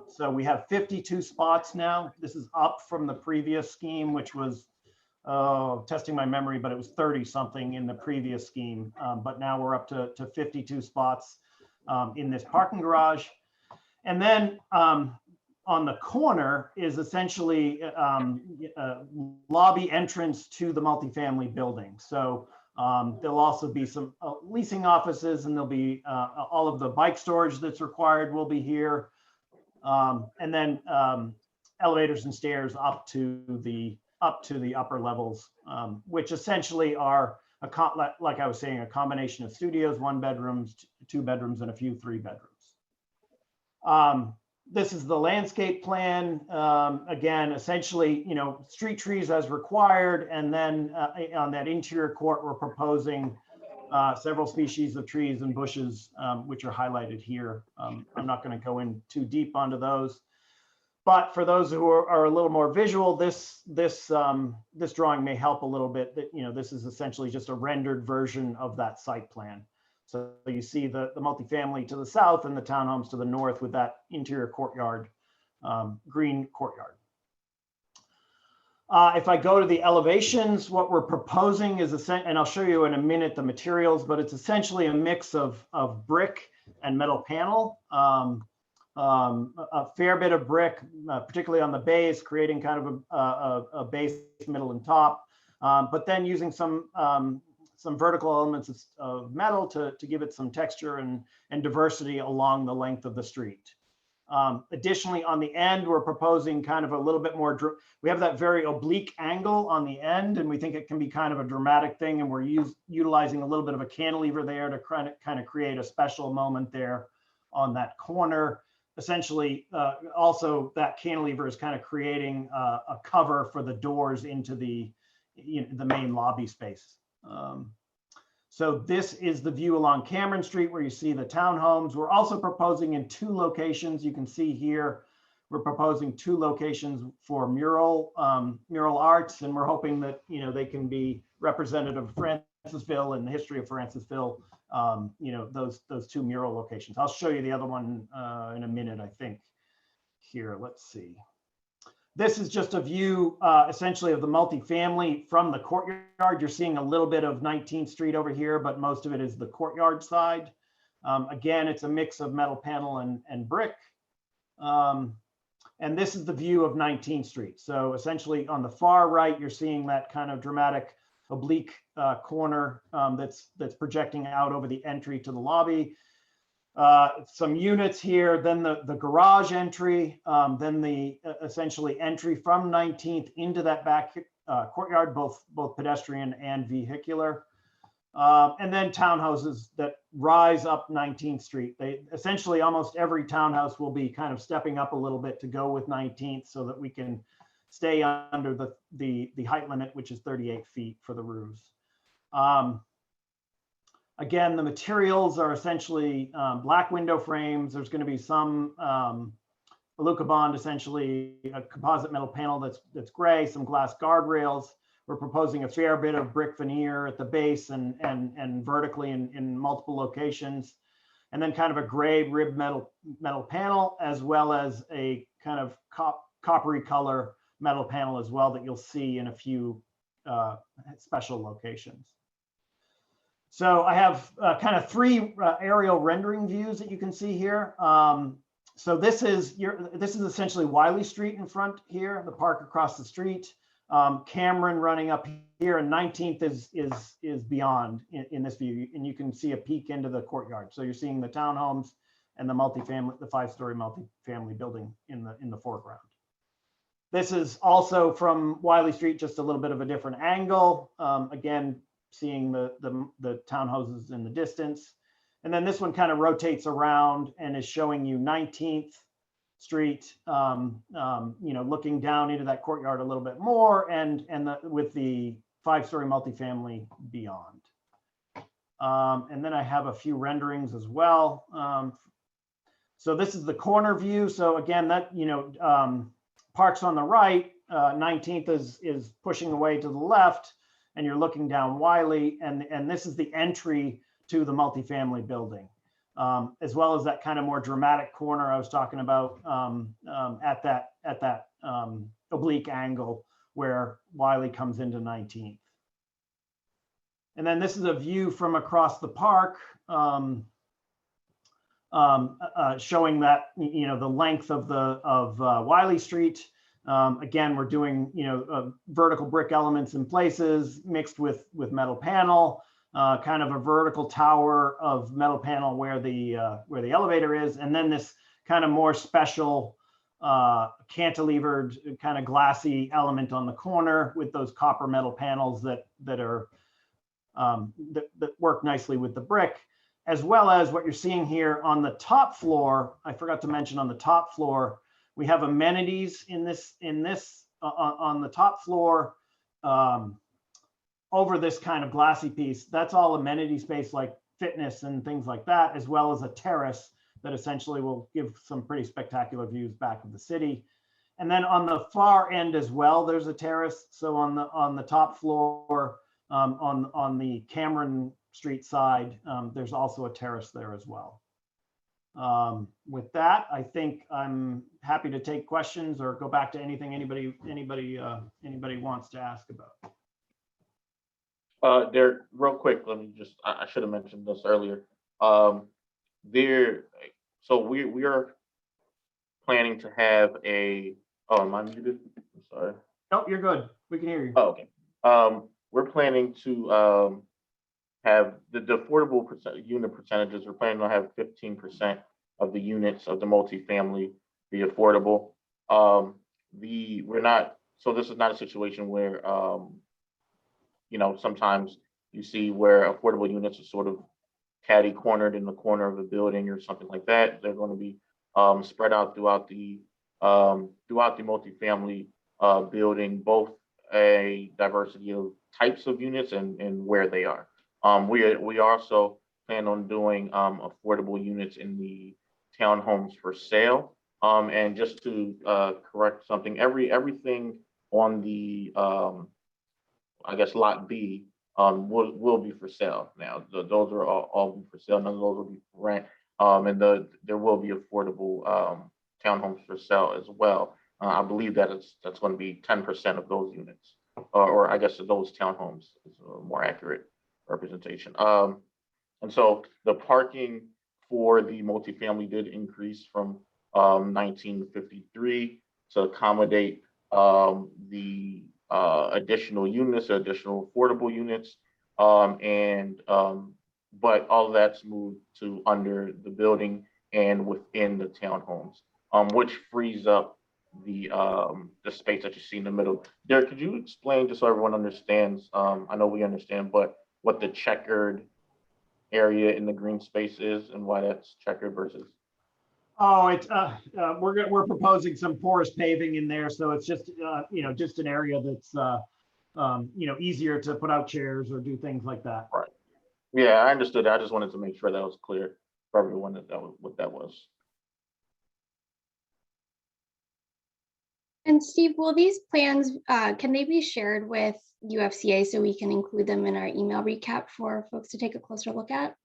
So we have 52 spots now. This is up from the previous scheme, which was, testing my memory, but it was 30 something in the previous scheme. But now we're up to 52 spots in this parking garage. And then on the corner is essentially lobby entrance to the multifamily building. So there'll also be some leasing offices, and there'll be all of the bike storage that's required will be here. And then elevators and stairs up to the upper levels, which essentially are, like I was saying, a combination of studios, 1 bedrooms, 2 bedrooms, and a few 3 bedrooms. This is the landscape plan. Again, essentially, street trees as required. And then on that interior court, we're proposing several species of trees and bushes, which are highlighted here. I'm not going to go in too deep onto those. But for those who are a little more visual, this drawing may help a little bit. That this is essentially just a rendered version of that site plan. So you see the multifamily to the south and the townhomes to the north with that interior courtyard, green courtyard. If I go to the elevations, what we're proposing is, and I'll show you in a minute the materials, but it's essentially a mix of brick and metal panel. A fair bit of brick, particularly on the base, creating kind of a base, middle, and top, but then using some vertical elements of metal to give it some texture and diversity along the length of the street. Additionally, on the end, we're proposing kind of a little bit more, we have that very oblique angle on the end, and we think it can be kind of a dramatic thing, and we're utilizing a little bit of a cantilever there to kind of create a special moment there on that corner. Essentially, also that cantilever is kind of creating a cover for the doors into the main lobby space. So this is the view along Cameron Street where you see the townhomes. We're also proposing in 2 locations. You can see here, we're proposing 2 locations for mural arts, and we're hoping that they can be representative of Francisville and the history of Francisville. Those 2 mural locations. I'll show you the other one in a minute, I think. Here, let's see. This is just a view essentially of the multifamily from the courtyard. You're seeing a little bit of 19th Street over here, but most of it is the courtyard side. Again, it's a mix of metal panel and brick. And this is the view of 19th Street. So essentially on the far right, you're seeing that kind of dramatic oblique corner that's projecting out over the entry to the lobby. Some units here, then the garage entry, then the essentially entry from 19th into that back courtyard, both pedestrian and vehicular. And then townhouses that rise up 19th Street. They essentially, almost every townhouse will be kind of stepping up a little bit to go with 19th so that we can stay under the height limit, which is 38 feet for the roofs. Again, the materials are essentially black window frames. There's going to be some Alucobond, essentially a composite metal panel that's gray, some glass guardrails. We're proposing a fair bit of brick veneer at the base and vertically in multiple locations. And then kind of a gray rib metal panel, as well as a kind of coppery color metal panel as well that you'll see in a few special locations. So I have kind of 3 aerial rendering views that you can see here. So this is essentially Wiley Street in front here, the park across the street. Cameron running up here, and 19th is beyond in this view, and you can see a peek into the courtyard. So you're seeing the townhomes and the multifamily, the 5-story multifamily building in the foreground. This is also from Wiley Street, just a little bit of a different angle. Again, seeing the townhouses in the distance. And then this one kind of rotates around and is showing you 19th Street, looking down into that courtyard a little bit more, and with the 5-story multifamily beyond. And then I have a few renderings as well. So this is the corner view. So again, that parks on the right, 19th is pushing away to the left, and you're looking down Wiley, and this is the entry to the multifamily building, as well as that kind of more dramatic corner I was talking about at that oblique angle where Wiley comes into 19th. And then this is a view from across the park, showing that, you know, the length of Wiley Street. Again, we're doing, you know, vertical brick elements in places mixed with metal panel, kind of a vertical tower of metal panel where the elevator is, and then this kind of more special cantilevered kind of glassy element on the corner with those copper metal panels that work nicely with the brick, as well as what you're seeing here on the top floor. I forgot to mention on the top floor, we have amenities in this on the top floor over this kind of glassy piece. That's all amenity space like fitness and things like that, as well as a terrace that essentially will give some pretty spectacular views back of the city. And then on the far end as well, there's a terrace. So on the top floor, on the Cameron Street side, there's also a terrace there as well. With that, I think I'm happy to take questions or go back to anything anybody wants to ask about. There, real quick, let me just, I should have mentioned this earlier. So we are planning to have a, oh, am I muted? I'm sorry. Nope, you're good. We can hear you. Oh, okay. We're planning to have the affordable unit percentages. We're planning to have 15% of the units of the multifamily be affordable. We're not, so this is not a situation where, you know, sometimes you see where affordable units are sort of catty cornered in the corner of a building or something like that. They're going to be spread out throughout the multifamily building, both a diversity of types of units and where they are. We also plan on doing affordable units in the townhomes for sale. And just to correct something, everything on the I guess lot B will be for sale now. Those are all be for sale. None of those will be for rent. And there will be affordable townhomes for sale as well. I believe that's going to be 10% of those units, or I guess those townhomes is a more accurate representation. And so the parking for the multifamily did increase from 1953 to accommodate the additional units, additional affordable units, but all of that's moved to under the building and within the townhomes, which frees up the space that you see in the middle. Derek, could you explain, just so everyone understands? I know we understand, but what the checkered area in the green space is and why that's checkered versus? Oh, it's we're proposing some porous paving in there, so it's just you know, just an area that's you know, easier to put out chairs or do things like that. Right. Yeah, I understood. I just wanted to make sure that was clear for everyone that was what that was. And Steve, will these plans, can they be shared with UFCA so we can include them in our email recap for folks to take a closer look at?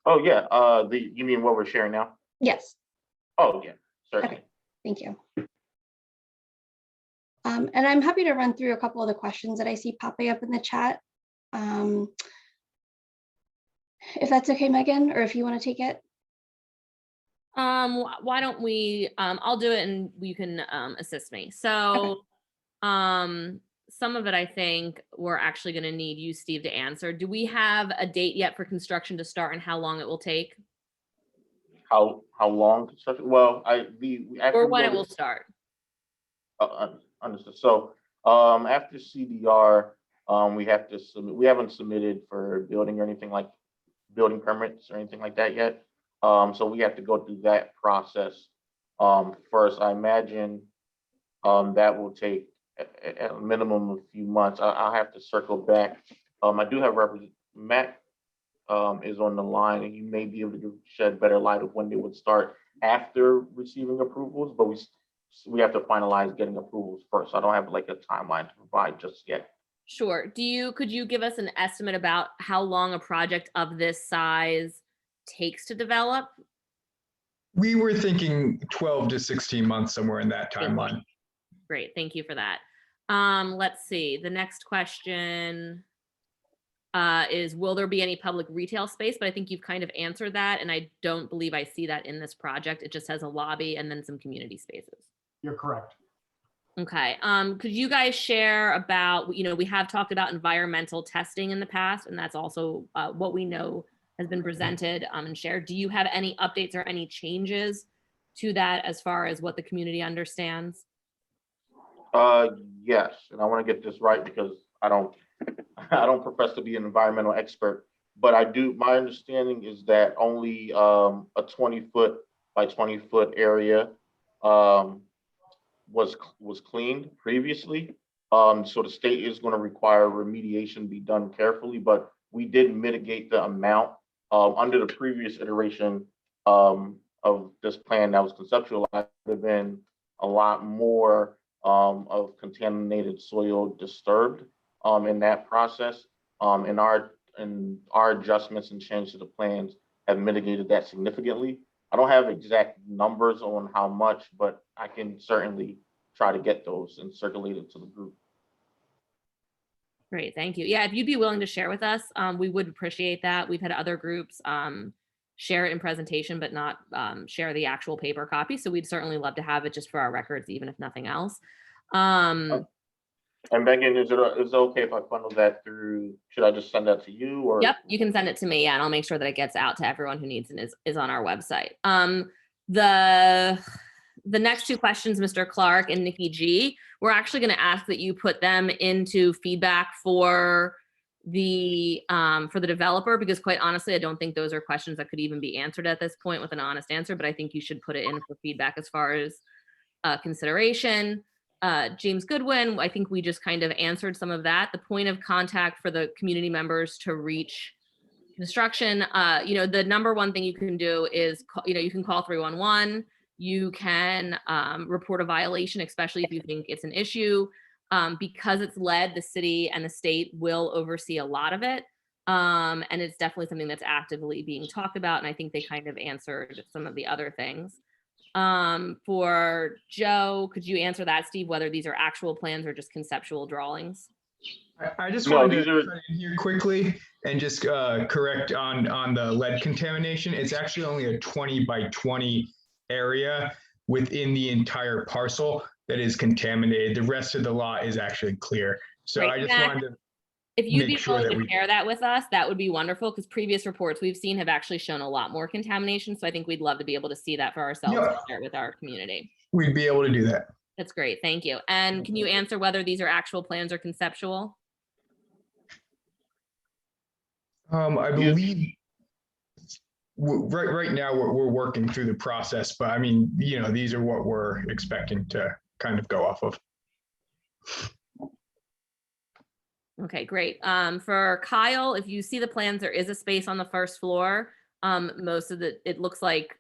Oh yeah, you mean what we're sharing now? Yes. Oh yeah, certainly. Okay, thank you. And I'm happy to run through a couple of the questions that I see popping up in the chat. If that's okay, Megan, or if you want to take it. Why don't we, I'll do it and you can assist me. So some of it, I think we're actually going to need you, Steve, to answer. Do we have a date yet for construction to start and how long it will take? How long construction? Well, we or when it will start. Understood. So after CDR, we have to submit. We haven't submitted for building or anything like building permits or anything like that yet. So we have to go through that process first. I imagine that will take at a minimum a few months. I'll have to circle back. I do have Matt is on the line, and you may be able to shed better light of when they would start after receiving approvals, but we we have to finalize getting approvals first. I don't have like a timeline to provide just yet. Sure. Could you give us an estimate about how long a project of this size takes to develop? We were thinking 12 to 16 months, somewhere in that timeline. Great, thank you for that. Let's see, the next question is, will there be any public retail space? But I think you've kind of answered that, and I don't believe I see that in this project. It just has a lobby and then some community spaces. You're correct. Okay, could you guys share about, we have talked about environmental testing in the past, and that's also what we know has been presented and shared. Do you have any updates or any changes to that as far as what the community understands? Yes, and I want to get this right because I don't profess to be an environmental expert, but my understanding is that only a 20-foot by 20-foot area was cleaned previously. So the state is going to require remediation be done carefully, but we did mitigate the amount under the previous iteration of this plan that was conceptualized. There have been a lot more of contaminated soil disturbed in that process, and our adjustments and changes to the plans have mitigated that significantly. I don't have exact numbers on how much, but I can certainly try to get those and circulate it to the group. Great, thank you. Yeah, if you'd be willing to share with us, we would appreciate that. We've had other groups share it in presentation, but not share the actual paper copy. So we'd certainly love to have it just for our records, even if nothing else. And Megan, is it okay if I funnel that through? Should I just send that to you, or? Yep, you can send it to me, yeah, and I'll make sure that it gets out to everyone who needs it, is on our website. The next two questions, Mr. Clark and Nikki G, we're actually going to ask that you put them into feedback for the developer, because quite honestly, I don't think those are questions that could even be answered at this point with an honest answer, but I think you should put it in for feedback as far as consideration. James Goodwin, I think we just kind of answered some of that. The point of contact for the community members to reach construction, the number one thing you can do is, you can call 311. You can report a violation, especially if you think it's an issue. Because it's lead, the city and the state will oversee a lot of it. And it's definitely something that's actively being talked about. And I think they kind of answered some of the other things. For Joe, could you answer that, Steve, whether these are actual plans or just conceptual drawings? I just wanted to cut in here quickly and just correct on the lead contamination. It's actually only a 20 by 20 area within the entire parcel that is contaminated. The rest of the lot is actually clear. So Right, I just wanted to if you'd be make sure willing that to we share that with us, that would be wonderful, because previous reports we've seen have actually shown a lot more contamination. So I think we'd love to be able to see that for ourselves and share it with our community. we'd be able to do that. That's great, thank you. And can you answer whether these are actual plans or conceptual? I believe right now we're working through the process, but I mean, these are what we're expecting to kind of go off of. Okay, great. For Kyle, if you see the plans, there is a space on the first floor. It looks like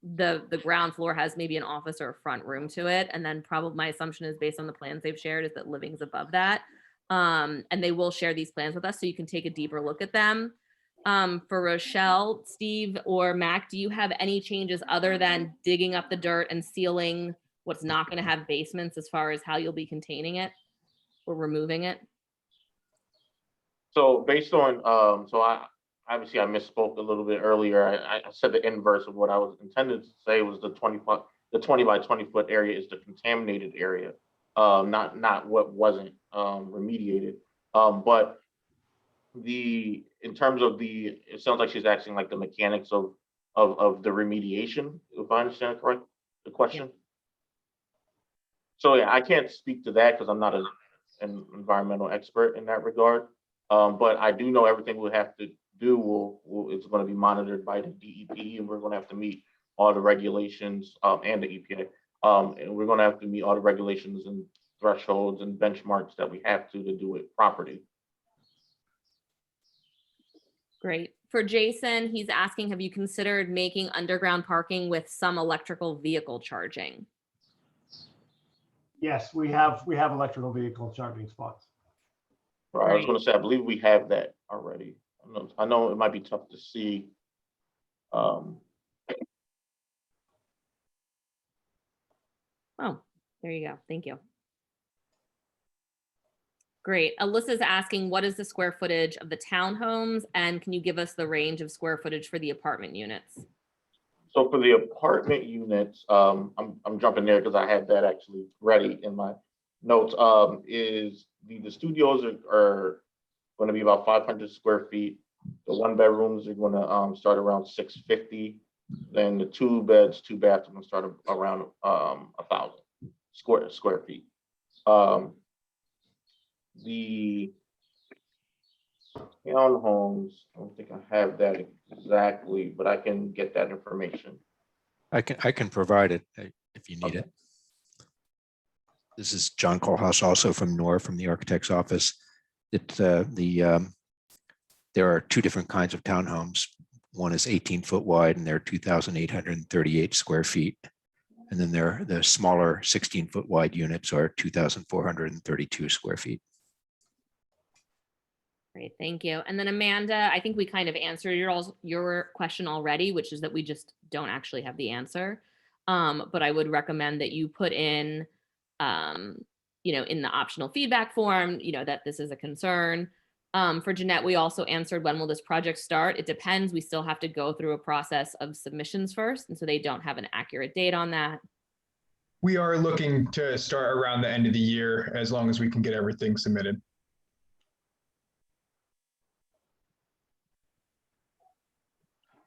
the ground floor has maybe an office or a front room to it. And then probably my assumption is, based on the plans they've shared, is that living's above that. And they will share these plans with us so you can take a deeper look at them. For Rochelle, Steve, or Mac, do you have any changes other than digging up the dirt and sealing what's not going to have basements as far as how you'll be containing it or removing it? So based on, I misspoke a little bit earlier. I said the inverse of what I was intended to say was the 20 by 20 foot area is the contaminated area, not what wasn't remediated. But in terms of it sounds like she's asking like the mechanics of the remediation, if I understand correct, the question. Yeah. So yeah, I can't speak to that because I'm not an environmental expert in that regard. But I do know everything we'll have to do it's going to be monitored by the DEP, and we're going to have to meet all the regulations and the EPA. And we're going to have to meet all the regulations and thresholds and benchmarks that we have to do it properly. Great. For Jason, he's asking, have you considered making underground parking with some electrical vehicle charging? Yes, we have electrical vehicle charging spots. Right, I was gonna say, I believe we have that already. I know it might be tough to see. Oh, there you go. Thank you. Great. Alyssa's asking, what is the square footage of the townhomes? And can you give us the range of square footage for the apartment units? So for the apartment units, I'm jumping there because I had that actually ready in my notes. Is the studios are going to be about 500 square feet. The 1 bedrooms are going to start around 650. Then the 2 beds, 2 bathrooms start around 1,000 square feet. The townhomes, I don't think I have that exactly, but I can get that information. I can provide it if you need it. This is John Kohlhaas, also from Noor, from the architect's office. There are 2 different kinds of townhomes. One is 18-foot wide, and they're 2,838 square feet. And then the smaller 16-foot wide units are 2,432 square feet. Great, thank you. And then Amanda, I think we kind of answered your question already, which is that we just don't actually have the answer. But I would recommend that you put in, in the optional feedback form, that this is a concern. For Jeanette, we also answered, when will this project start? It depends. We still have to go through a process of submissions first. And so they don't have an accurate date on that. We are looking to start around the end of the year, as long as we can get everything submitted.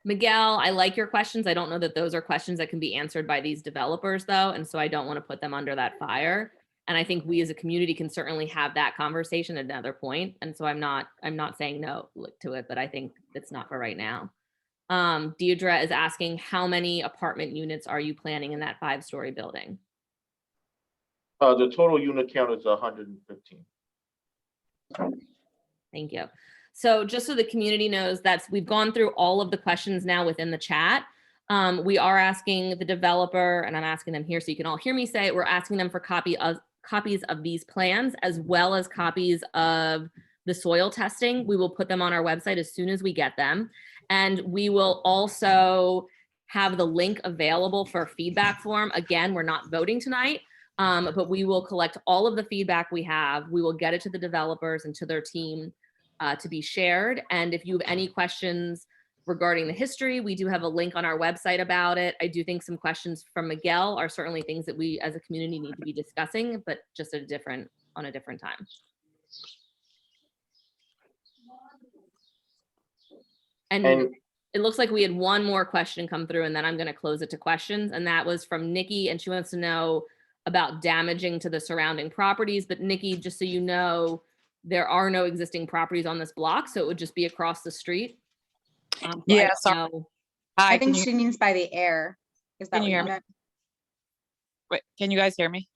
Miguel, I like your questions. I don't know that those are questions that can be answered by these developers though. And so I don't want to put them under that fire. And I think we as a community can certainly have that conversation at another point. And so I'm not saying no to it, but I think it's not for right now. Deirdre is asking, how many apartment units are you planning in that 5-story building? The total unit count is 115. Thank you. So just so the community knows, we've gone through all of the questions now within the chat. We are asking the developer, and I'm asking them here so you can all hear me say it, we're asking them for copies of these plans, as well as copies of the soil testing. We will put them on our website as soon as we get them. And we will also have the link available for a feedback form. Again, we're not voting tonight, but we will collect all of the feedback we have. We will get it to the developers and to their team to be shared. And if you have any questions regarding the history, we do have a link on our website about it. I do think some questions from Miguel are certainly things that we as a community need to be discussing, but just on a different time. And it looks like we had one more question come through, and then I'm going to close it to questions. And that was from Nikki, and she wants to know about damaging to the surrounding properties. But Nikki, just so you know, there are no existing properties on this block, so it would just be across the street. Yeah, sorry. I think she means by the air. Is that what you meant? Wait, can you guys hear me?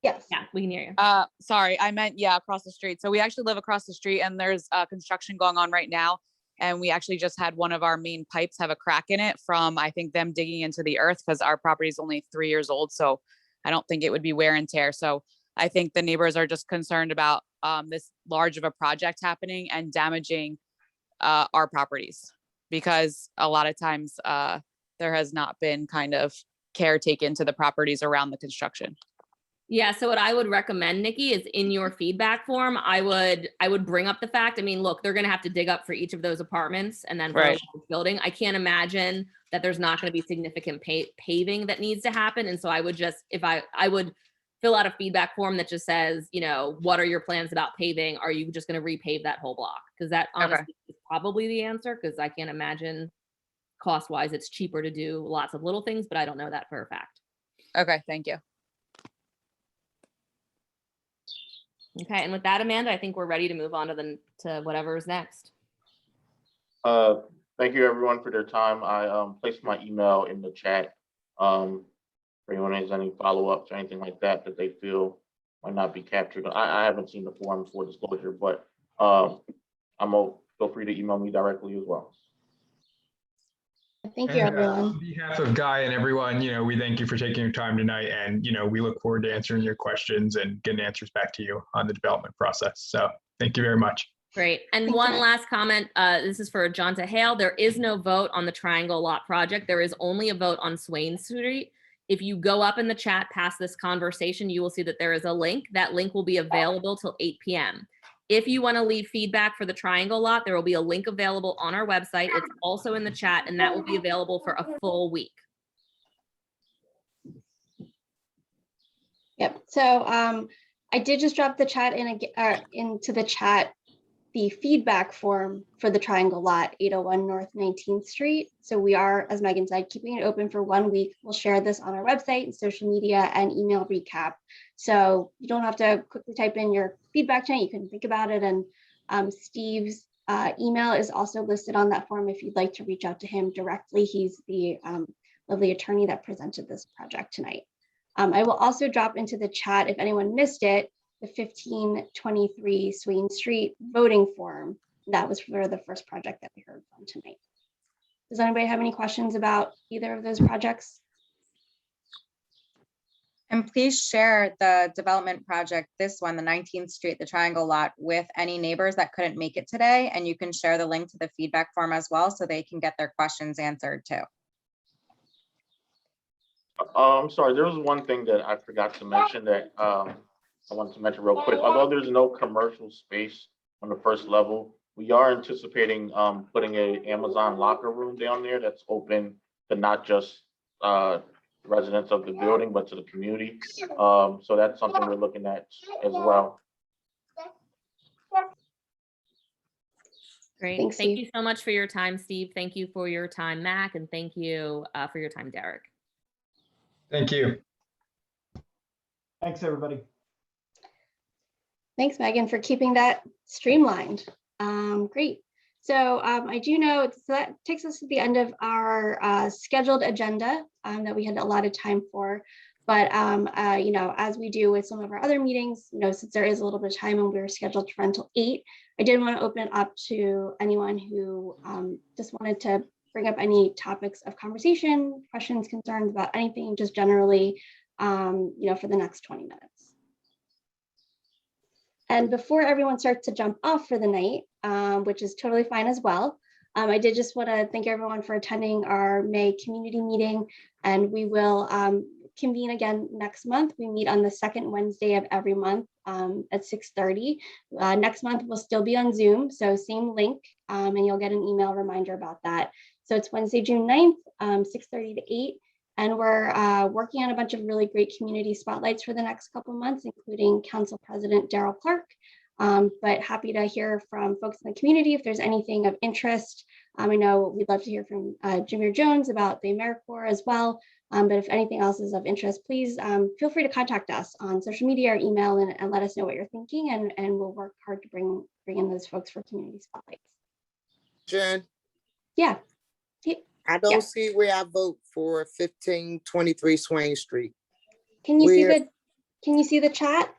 Yes. Yeah, we can hear you. Sorry, I meant, yeah, across the street. So we actually live across the street, and there's construction going on right now. And we actually just had one of our main pipes have a crack in it from, I think, them digging into the earth, because our property is only 3 years old. So I don't think it would be wear and tear. So I think the neighbors are just concerned about this large of a project happening and damaging our properties, because a lot of times there has not been kind of care taken to the properties around the construction. Yeah, so what I would recommend, Nikki, is in your feedback form, I would bring up the fact, I mean, look, they're gonna have to dig up for each of those apartments and then for Right. the building. I can't imagine that there's not gonna be significant paving that needs to happen. And so I would just, I would fill out a feedback form that just says, what are your plans about paving? Are you just gonna repave that whole block? Because that honestly is probably the answer, because I can't imagine cost-wise, it's cheaper to do lots of little things, but I don't know that for a fact. Okay, thank you. Okay, and with that, Amanda, I think we're ready to move on to whatever is next. Thank you everyone for their time. I placed my email in the chat. For anyone who has any follow-ups or anything like that that they feel might not be captured. I haven't seen the form for disclosure, but feel free to email me directly as well. Thank you, And, everyone. on behalf of Guy and everyone, we thank you for taking your time tonight, and we look forward to answering your questions and getting answers back to you on the development process. So thank you very much. Great. And one last comment. This is for John Hale. There is no vote on the Triangle Lot project. There is only a vote on Swain Street. If you go up in the chat past this conversation, you will see that there is a link. That link will be available till 8 p.m. If you want to leave feedback for the Triangle Lot, there will be a link available on our website. It's also in the chat, and that will be available for a full week. Yep. So I did just drop the chat into the chat, the feedback form for the Triangle Lot, 801 North 19th Street. So we are, as Megan said, keeping it open for 1 week. We'll share this on our website and social media and email recap. So you don't have to quickly type in your feedback tonight. You can think about it. And Steve's email is also listed on that form if you'd like to reach out to him directly. He's the lovely attorney that presented this project tonight. I will also drop into the chat, if anyone missed it, the 1523 Swain Street voting form. That was for the first project that we heard from tonight. Does anybody have any questions about either of those projects? And please share the development project, this one, the 19th Street, the Triangle Lot, with any neighbors that couldn't make it today. And you can share the link to the feedback form as well, so they can get their questions answered too. I'm sorry, there was one thing that I forgot to mention that I wanted to mention real quick. Although there's no commercial space on the first level, we are anticipating putting an Amazon locker room down there that's open to not just residents of the building, but to the community. So that's something we're looking at as well. Great. Thanks, Thank Steve. you so much for your time, Steve. Thank you for your time, Mac, and thank you for your time, Derek. Thank you. Thanks, everybody. Thanks, Megan, for keeping that streamlined. Great. So I do know, so that takes us to the end of our scheduled agenda that we had a lot of time for. But, as we do with some of our other meetings, since there is a little bit of time and we're scheduled to run till 8, I did want to open it up to anyone who just wanted to bring up any topics of conversation, questions, concerns about anything, just generally, for the next 20 minutes. And before everyone starts to jump off for the night, which is totally fine as well, I did just want to thank everyone for attending our May community meeting, and we will convene again next month. We meet on the second Wednesday of every month at 6:30. Next month we'll still be on Zoom, so same link, and you'll get an email reminder about that. So it's Wednesday, June 9th, 6:30 to 8. And we're working on a bunch of really great community spotlights for the next couple of months, including Council President Daryl Clark. But happy to hear from folks in the community if there's anything of interest. I know we'd love to hear from Jameer Jones about the AmeriCorps as well. But if anything else is of interest, please feel free to contact us on social media or email and let us know what you're thinking. And we'll work hard to bring in those folks for community spotlights. Jen? Yeah. I don't see where I vote for 1523 Swain Street. Can you see the chat?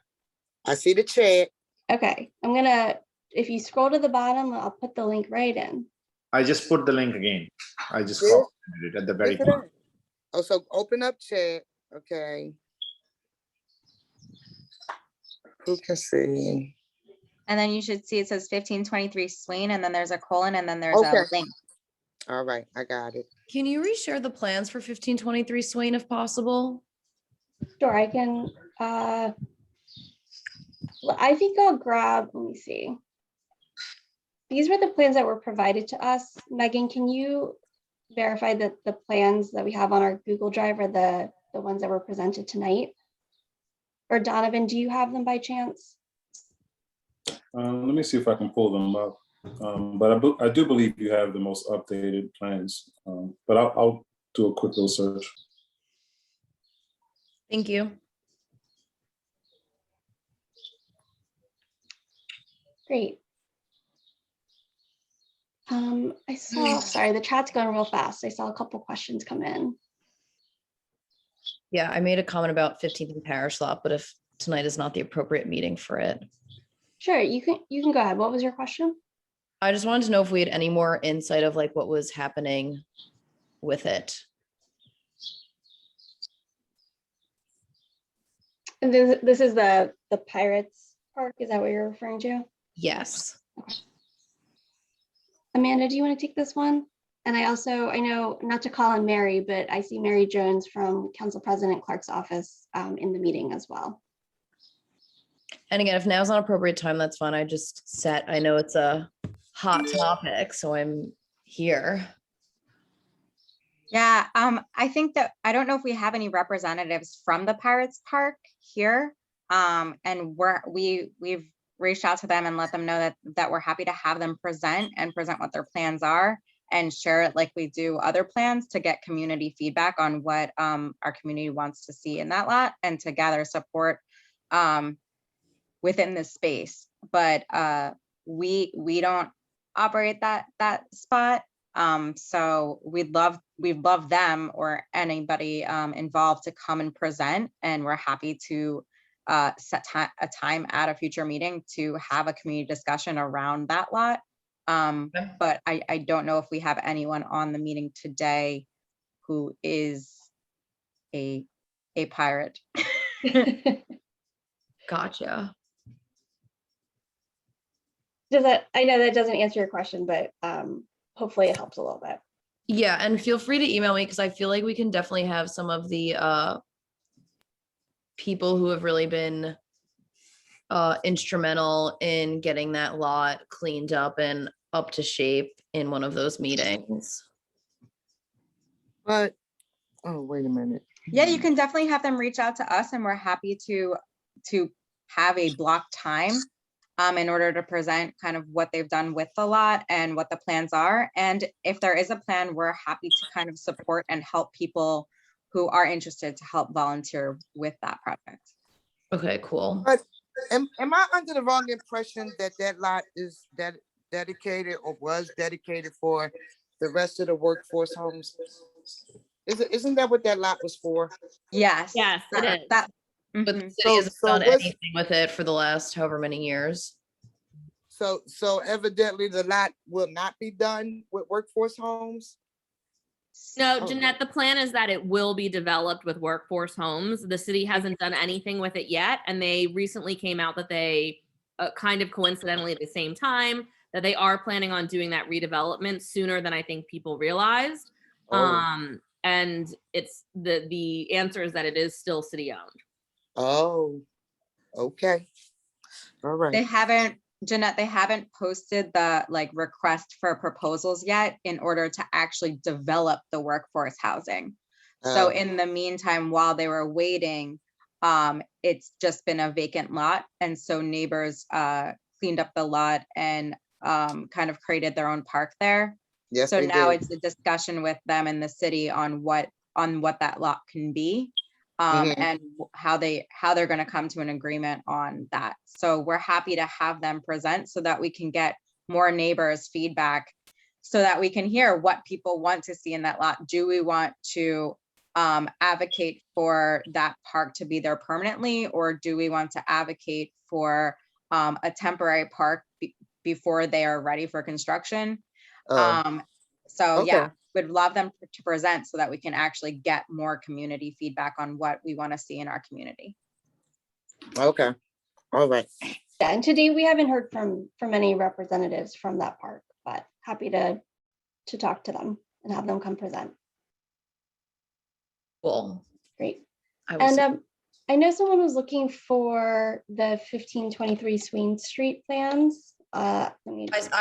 I see the chat. Okay, if you scroll to the bottom, I'll put the link right in. I just put the link again. I just copied it at the very top. Oh, so open up chat. Okay. Who can see? And then you should see it says 1523 Swain, and then there's a colon, and then there's a link. All right, I got it. Can you reshare the plans for 1523 Swain if possible? Sure, I can. I think I'll grab, let me see. These were the plans that were provided to us. Megan, can you verify that the plans that we have on our Google Drive are the ones that were presented tonight? Or Donovan, do you have them by chance? Let me see if I can pull them up. But I do believe you have the most updated plans, but I'll do a quick little search. Thank you. Great. I saw, sorry, the chat's going real fast. I saw a couple questions come in. Yeah, I made a comment about 15th and Parish Lot, but if tonight is not the appropriate meeting for it. Sure, you can go ahead. What was your question? I just wanted to know if we had any more insight of like what was happening with it. And this is the Pirates Park. Is that what you're referring to? Yes. Amanda, do you want to take this one? And I know not to call on Mary, but I see Mary Jones from Council President Clark's office in the meeting as well. And again, if now's not appropriate time, that's fine. I know it's a hot topic, so I'm here. Yeah, I think that, I don't know if we have any representatives from the Pirates Park here. And we've reached out to them and let them know that we're happy to have them present what their plans are and share it like we do other plans to get community feedback on what our community wants to see in that lot and to gather support within this space. But we don't operate that spot. So we'd love them or anybody involved to come and present, and we're happy to set a time at a future meeting to have a community discussion around that lot. But I don't know if we have anyone on the meeting today who is a pirate. Gotcha. I know that doesn't answer your question, but hopefully it helps a little bit. Yeah, and feel free to email me because I feel like we can definitely have some of the people who have really been instrumental in getting that lot cleaned up and up to shape in one of those meetings. But, oh, wait a minute. Yeah, you can definitely have them reach out to us, and we're happy to have a block time in order to present kind of what they've done with the lot and what the plans are. And if there is a plan, we're happy to kind of support and help people who are interested to help volunteer with that project. Okay, cool. But am I under the wrong impression that lot is dedicated or was dedicated for the rest of the workforce homes? Isn't that what that lot was for? Yes. Yes, it is. But the city hasn't done anything with it for the last however many years. So evidently the lot will not be done with workforce homes? No, Jeanette, the plan is that it will be developed with workforce homes. The city hasn't done anything with it yet. And they recently came out that they kind of coincidentally at the same time that they are planning on doing that redevelopment sooner than I think people realized. And it's the answer is that it is still city owned. Oh, okay. All right. They haven't, Jeanette, they haven't posted the request for proposals yet in order to actually develop the workforce housing. So in the meantime, while they were waiting, it's just been a vacant lot. And so neighbors cleaned up the lot and kind of created their own park there. Yes, so now did. It's a discussion with them in the city on what that lot can be. And how they're going to come to an agreement on that. So we're happy to have them present so that we can get more neighbors' feedback so that we can hear what people want to see in that lot. Do we want to advocate for that park to be there permanently, or do we want to advocate for a temporary park before they are ready for construction? Yeah, would love them to present so that we can actually get more community feedback on what we want to see in our community. Okay, all right. Yeah, and today we haven't heard from any representatives from that park, but happy to talk to them and have them come present. Cool. Great. And I know someone was looking for the 1523 Swain Street plans. I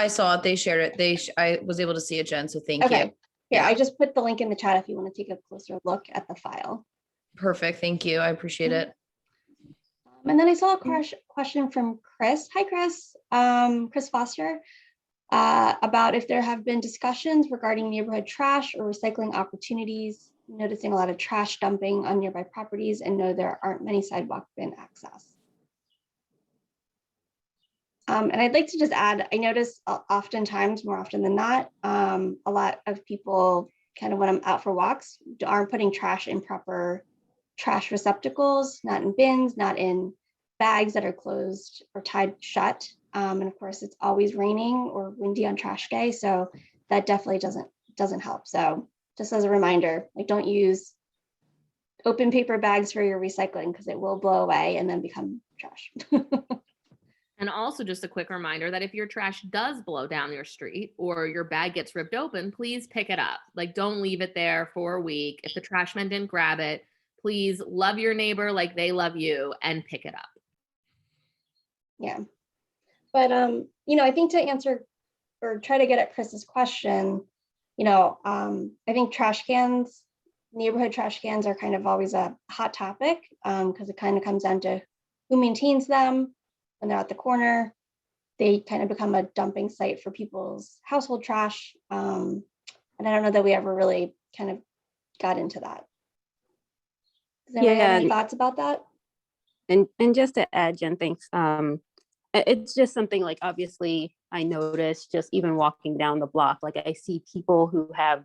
saw it. They shared it. I was able to see it, Jen. So thank you. Yeah, I just put the link in the chat if you want to take a closer look at the file. Perfect. Thank you. I appreciate it. And then I saw a question from Chris. Hi, Chris. Chris Foster, about if there have been discussions regarding neighborhood trash or recycling opportunities, noticing a lot of trash dumping on nearby properties and know there aren't many sidewalk bin access. And I'd like to just add, I notice oftentimes, more often than not, a lot of people kind of when I'm out for walks aren't putting trash in proper trash receptacles, not in bins, not in bags that are closed or tied shut. And of course, it's always raining or windy on trash day. So that definitely doesn't help. So just as a reminder, like don't use open paper bags for your recycling because it will blow away and then become trash. And also just a quick reminder that if your trash does blow down your street or your bag gets ripped open, please pick it up. Like don't leave it there for a week. If the trash man didn't grab it, please love your neighbor like they love you and pick it up. Yeah. But, I think to answer or try to get at Chris's question, I think trash cans, neighborhood trash cans are kind of always a hot topic because it kind of comes down to who maintains them. When they're at the corner, they kind of become a dumping site for people's household trash. And I don't know that we ever really kind of got into that. Does anybody have any thoughts about that? And just to add, Jen, thanks. It's just something like, obviously, I noticed just even walking down the block, like I see people who have,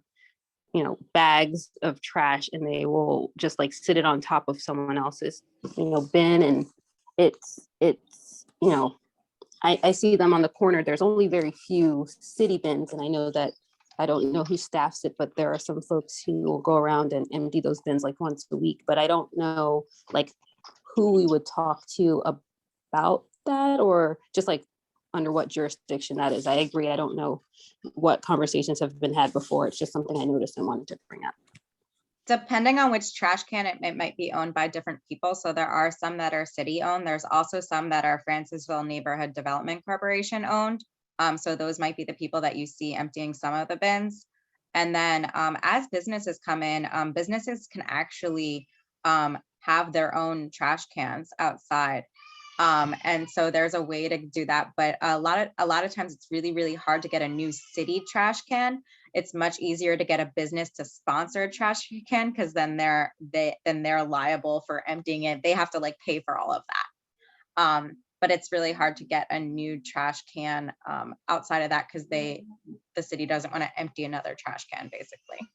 bags of trash and they will just like sit it on top of someone else's, bin. And it's I see them on the corner. There's only very few city bins. And I know that I don't know who staffs it, but there are some folks who will go around and empty those bins like once a week. But I don't know like who we would talk to about that or just like under what jurisdiction that is. I agree. I don't know what conversations have been had before. It's just something I noticed and wanted to bring up. Depending on which trash can, it might be owned by different people. So there are some that are city owned. There's also some that are Francisville Neighborhood Development Corporation owned. So those might be the people that you see emptying some of the bins. And then as businesses come in, businesses can actually have their own trash cans outside. And so there's a way to do that. But a lot of times it's really, really hard to get a new city trash can. It's much easier to get a business to sponsor a trash can because then they're liable for emptying it. They have to like pay for all of that. But it's really hard to get a new trash can outside of that because the city doesn't want to empty another trash can, basically.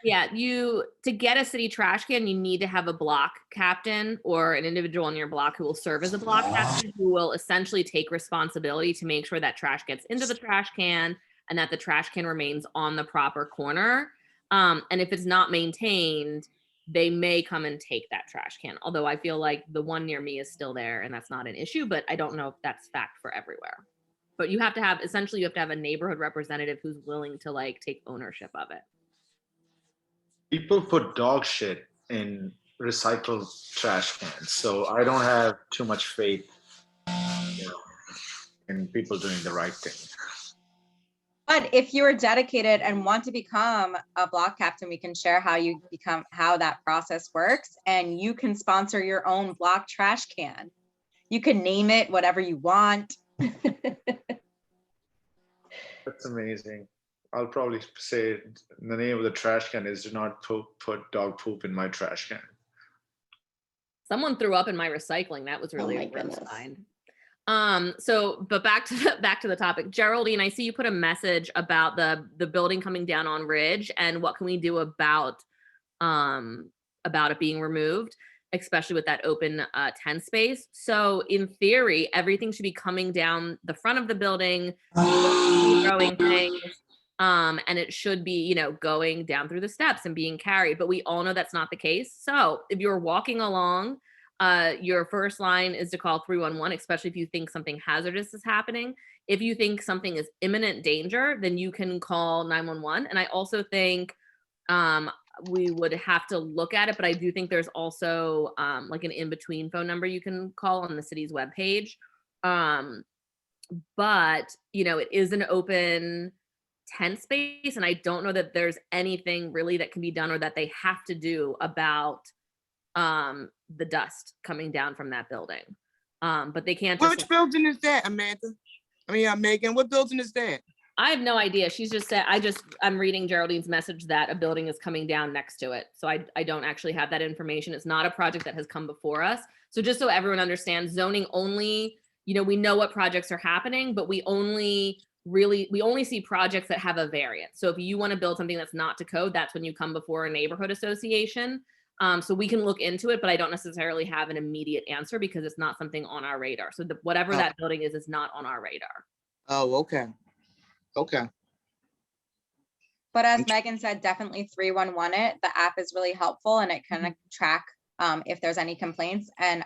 Yeah, to get a city trash can, you need to have a block captain or an individual on your block who will serve as a block captain, who will essentially take responsibility to make sure that trash gets into the trash can and that the trash can remains on the proper corner. And if it's not maintained, they may come and take that trash can. Although I feel like the one near me is still there and that's not an issue, but I don't know if that's fact for everywhere. But you have to have a neighborhood representative who's willing to like take ownership of it. People put dog shit in recycled trash cans, so I don't have too much faith, in people doing the right thing. But if you're dedicated and want to become a block captain, we can share how that process works, and you can sponsor your own block trash can. You can name it whatever you want. That's amazing. I'll probably say the name of the trash can is do not put dog poop in my trash can. Someone threw up in my recycling. That was really a gross find. But back to the topic. Geraldine, I see you put a message about the building coming down on Ridge and what can we do about it being removed, especially with that open tent space. So in theory, everything should be coming down the front of the building, throwing things. And it should be, going down through the steps and being carried, but we all know that's not the case. So if you're walking along, your first line is to call 311, especially if you think something hazardous is happening. If you think something is imminent danger, then you can call 911. And I also think we would have to look at it, but I do think there's also like an in-between phone number you can call on the city's webpage. But, it is an open tent space, and I don't know that there's anything really that can be done or that they have to do about the dust coming down from that building. But they can't. Which building is that, Amanda? Megan, what building is that? I have no idea. She's just said, I'm reading Geraldine's message that a building is coming down next to it. So I don't actually have that information. It's not a project that has come before us. So just so everyone understands, zoning only, we know what projects are happening, but we only see projects that have a variance. So if you want to build something that's not to code, that's when you come before a neighborhood association. So we can look into it, but I don't necessarily have an immediate answer because it's not something on our radar. So whatever that building is not on our radar. Oh, okay. Okay. But as Megan said, definitely 311 it. The app is really helpful and it can track if there's any complaints. And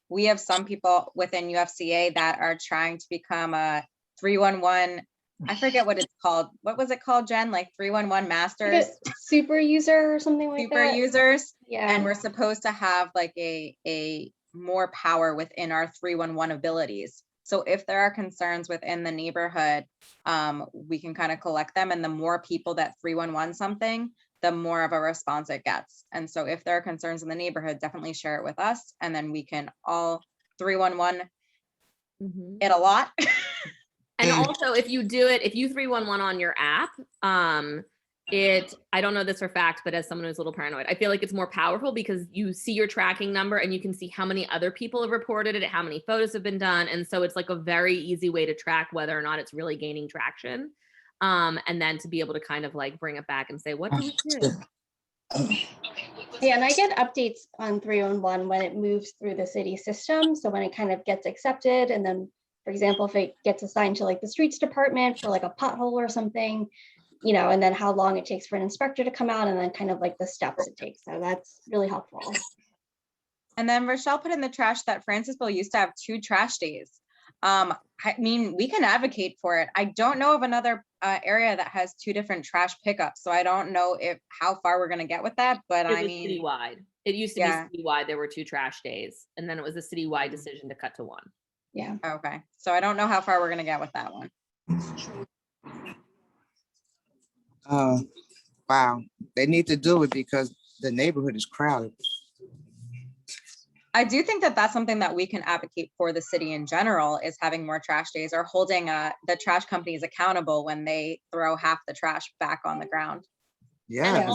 we have some people within UFCA that are trying to become a 311. I forget what it's called. What was it called, Jen? Like 311 masters? Super user or something like Super that. users. Yeah. And we're supposed to have like a more power within our 311 abilities. So if there are concerns within the neighborhood, we can kind of collect them. And the more people that 311 something, the more of a response it gets. And so if there are concerns in the neighborhood, definitely share it with us. And then we can all 311 it a lot. And also, if you do it, if you 311 on your app, I don't know this for fact, but as someone who's a little paranoid, I feel like it's more powerful because you see your tracking number and you can see how many other people have reported it, how many photos have been done. And so it's like a very easy way to track whether or not it's really gaining traction. And then to be able to kind of like bring it back and say, what do we do? Yeah, and I get updates on 311 when it moves through the city system. So when it kind of gets accepted, and then, for example, if it gets assigned to like the streets department for like a pothole or something, you know, and then how long it takes for an inspector to come out, and then kind of like the steps it takes. So that's really helpful. And then Rochelle put in the trash that Francisville used to have 2 trash days. I mean, we can advocate for it. I don't know of another area that has 2 different trash pickups. So I don't know how far we're going to get with that, but I mean, citywide. It used to be citywide. There were 2 trash days, and then it was a citywide decision to cut to 1. Yeah. Okay. So I don't know how far we're going to get with that one. Oh, wow. They need to do it because the neighborhood is crowded. I do think that that's something that we can advocate for the city in general, is having more trash days or holding the trash companies accountable when they throw half the trash back on the ground. Yeah.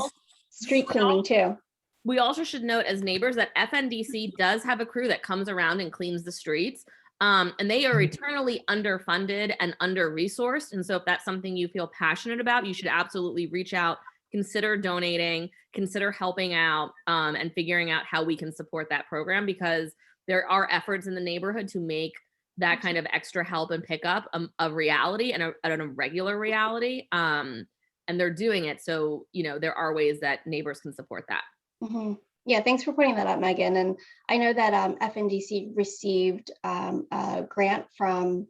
Street cleaning too. We also should note as neighbors that FNDC does have a crew that comes around and cleans the streets. And they are eternally underfunded and under-resourced. And so if that's something you feel passionate about, you should absolutely reach out, consider donating, consider helping out, and figuring out how we can support that program, because there are efforts in the neighborhood to make that kind of extra help and pickup a reality and a regular reality. And they're doing it. So, you know, there are ways that neighbors can support that. Mm-hmm. Yeah, thanks for pointing that out, Megan. And I know that FNDC received a grant from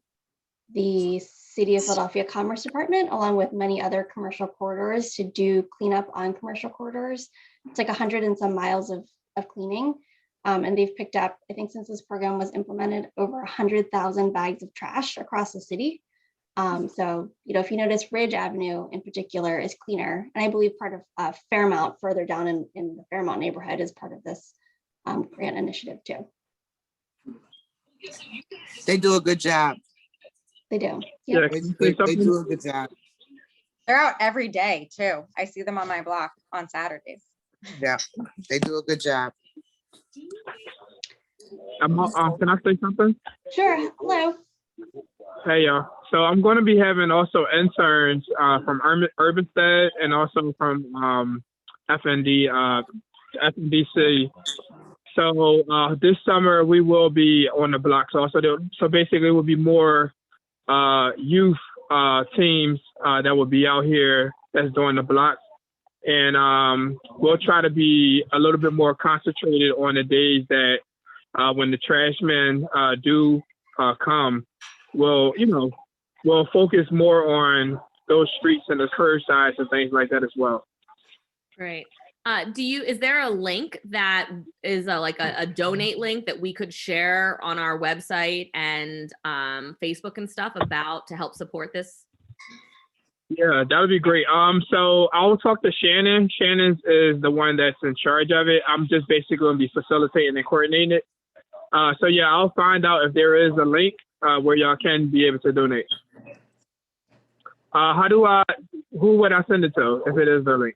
the City of Philadelphia Commerce Department, along with many other commercial corridors, to do cleanup on commercial corridors. It's like 100 and some miles of cleaning. And they've picked up, I think since this program was implemented, over 100,000 bags of trash across the city. So, you know, if you notice, Ridge Avenue in particular is cleaner. And I believe part of Fairmount, further down in the Fairmount neighborhood, is part of this grant initiative too. They do a good job. They do. Yeah, they do a good job. They're out every day too. I see them on my block on Saturdays. Yeah, they do a good job. Can I say something? Sure. Hello. Hey y'all. So I'm going to be having also interns from Urbanstead and also from FNDC. So this summer we will be on the block. So basically it will be more youth teams that will be out here that's doing the blocks. And we'll try to be a little bit more concentrated on the days that when the trash men do come. We'll focus more on those streets and the curbsides and things like that as well. Great. Is there a link that is like a donate link that we could share on our website and Facebook and stuff to help support this? Yeah, that would be great. So I'll talk to Shannon. Shannon is the one that's in charge of it. I'm just basically going to be facilitating and coordinating it. So yeah, I'll find out if there is a link where y'all can be able to donate. Who would I send it to if it is the link?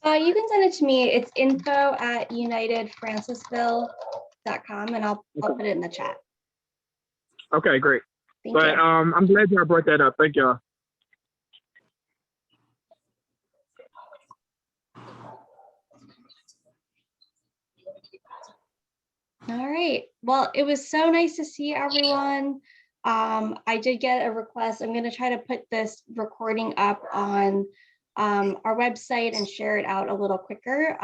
You can send it to me. It's info@unitedfrancisville.com, and I'll put it in the chat. Okay, great. Thank you. I'm glad y'all brought that up. Thank y'all. All right. Well, it was so nice to see everyone. I did get a request. I'm going to try to put this recording up on our website and share it out a little quicker.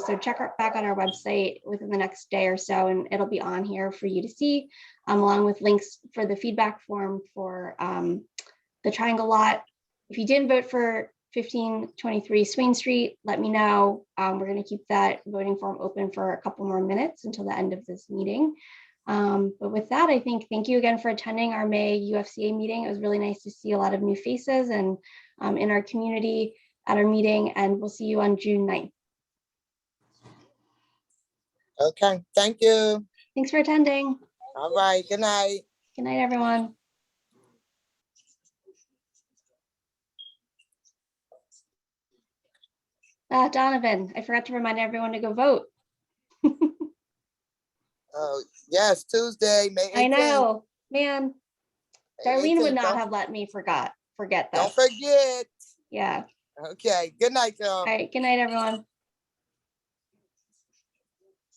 So check back on our website within the next day or so, and it'll be on here for you to see, along with links for the feedback form for the Triangle lot. If you didn't vote for 1523 Swain Street, let me know. We're going to keep that voting form open for a couple more minutes until the end of this meeting. But with that, I think thank you again for attending our May UFCA meeting. It was really nice to see a lot of new faces and in our community at our meeting, and we'll see you on June 9th. Okay, thank you. Thanks for attending. All right, good night. Good night, everyone. Donovan, I forgot to remind everyone to go vote. Oh, yes, Tuesday, May 18th. I know, man. Darlene would 18th, not have let me forget that. Don't forget. Yeah. Okay, good night, y'all. All right, good night, everyone.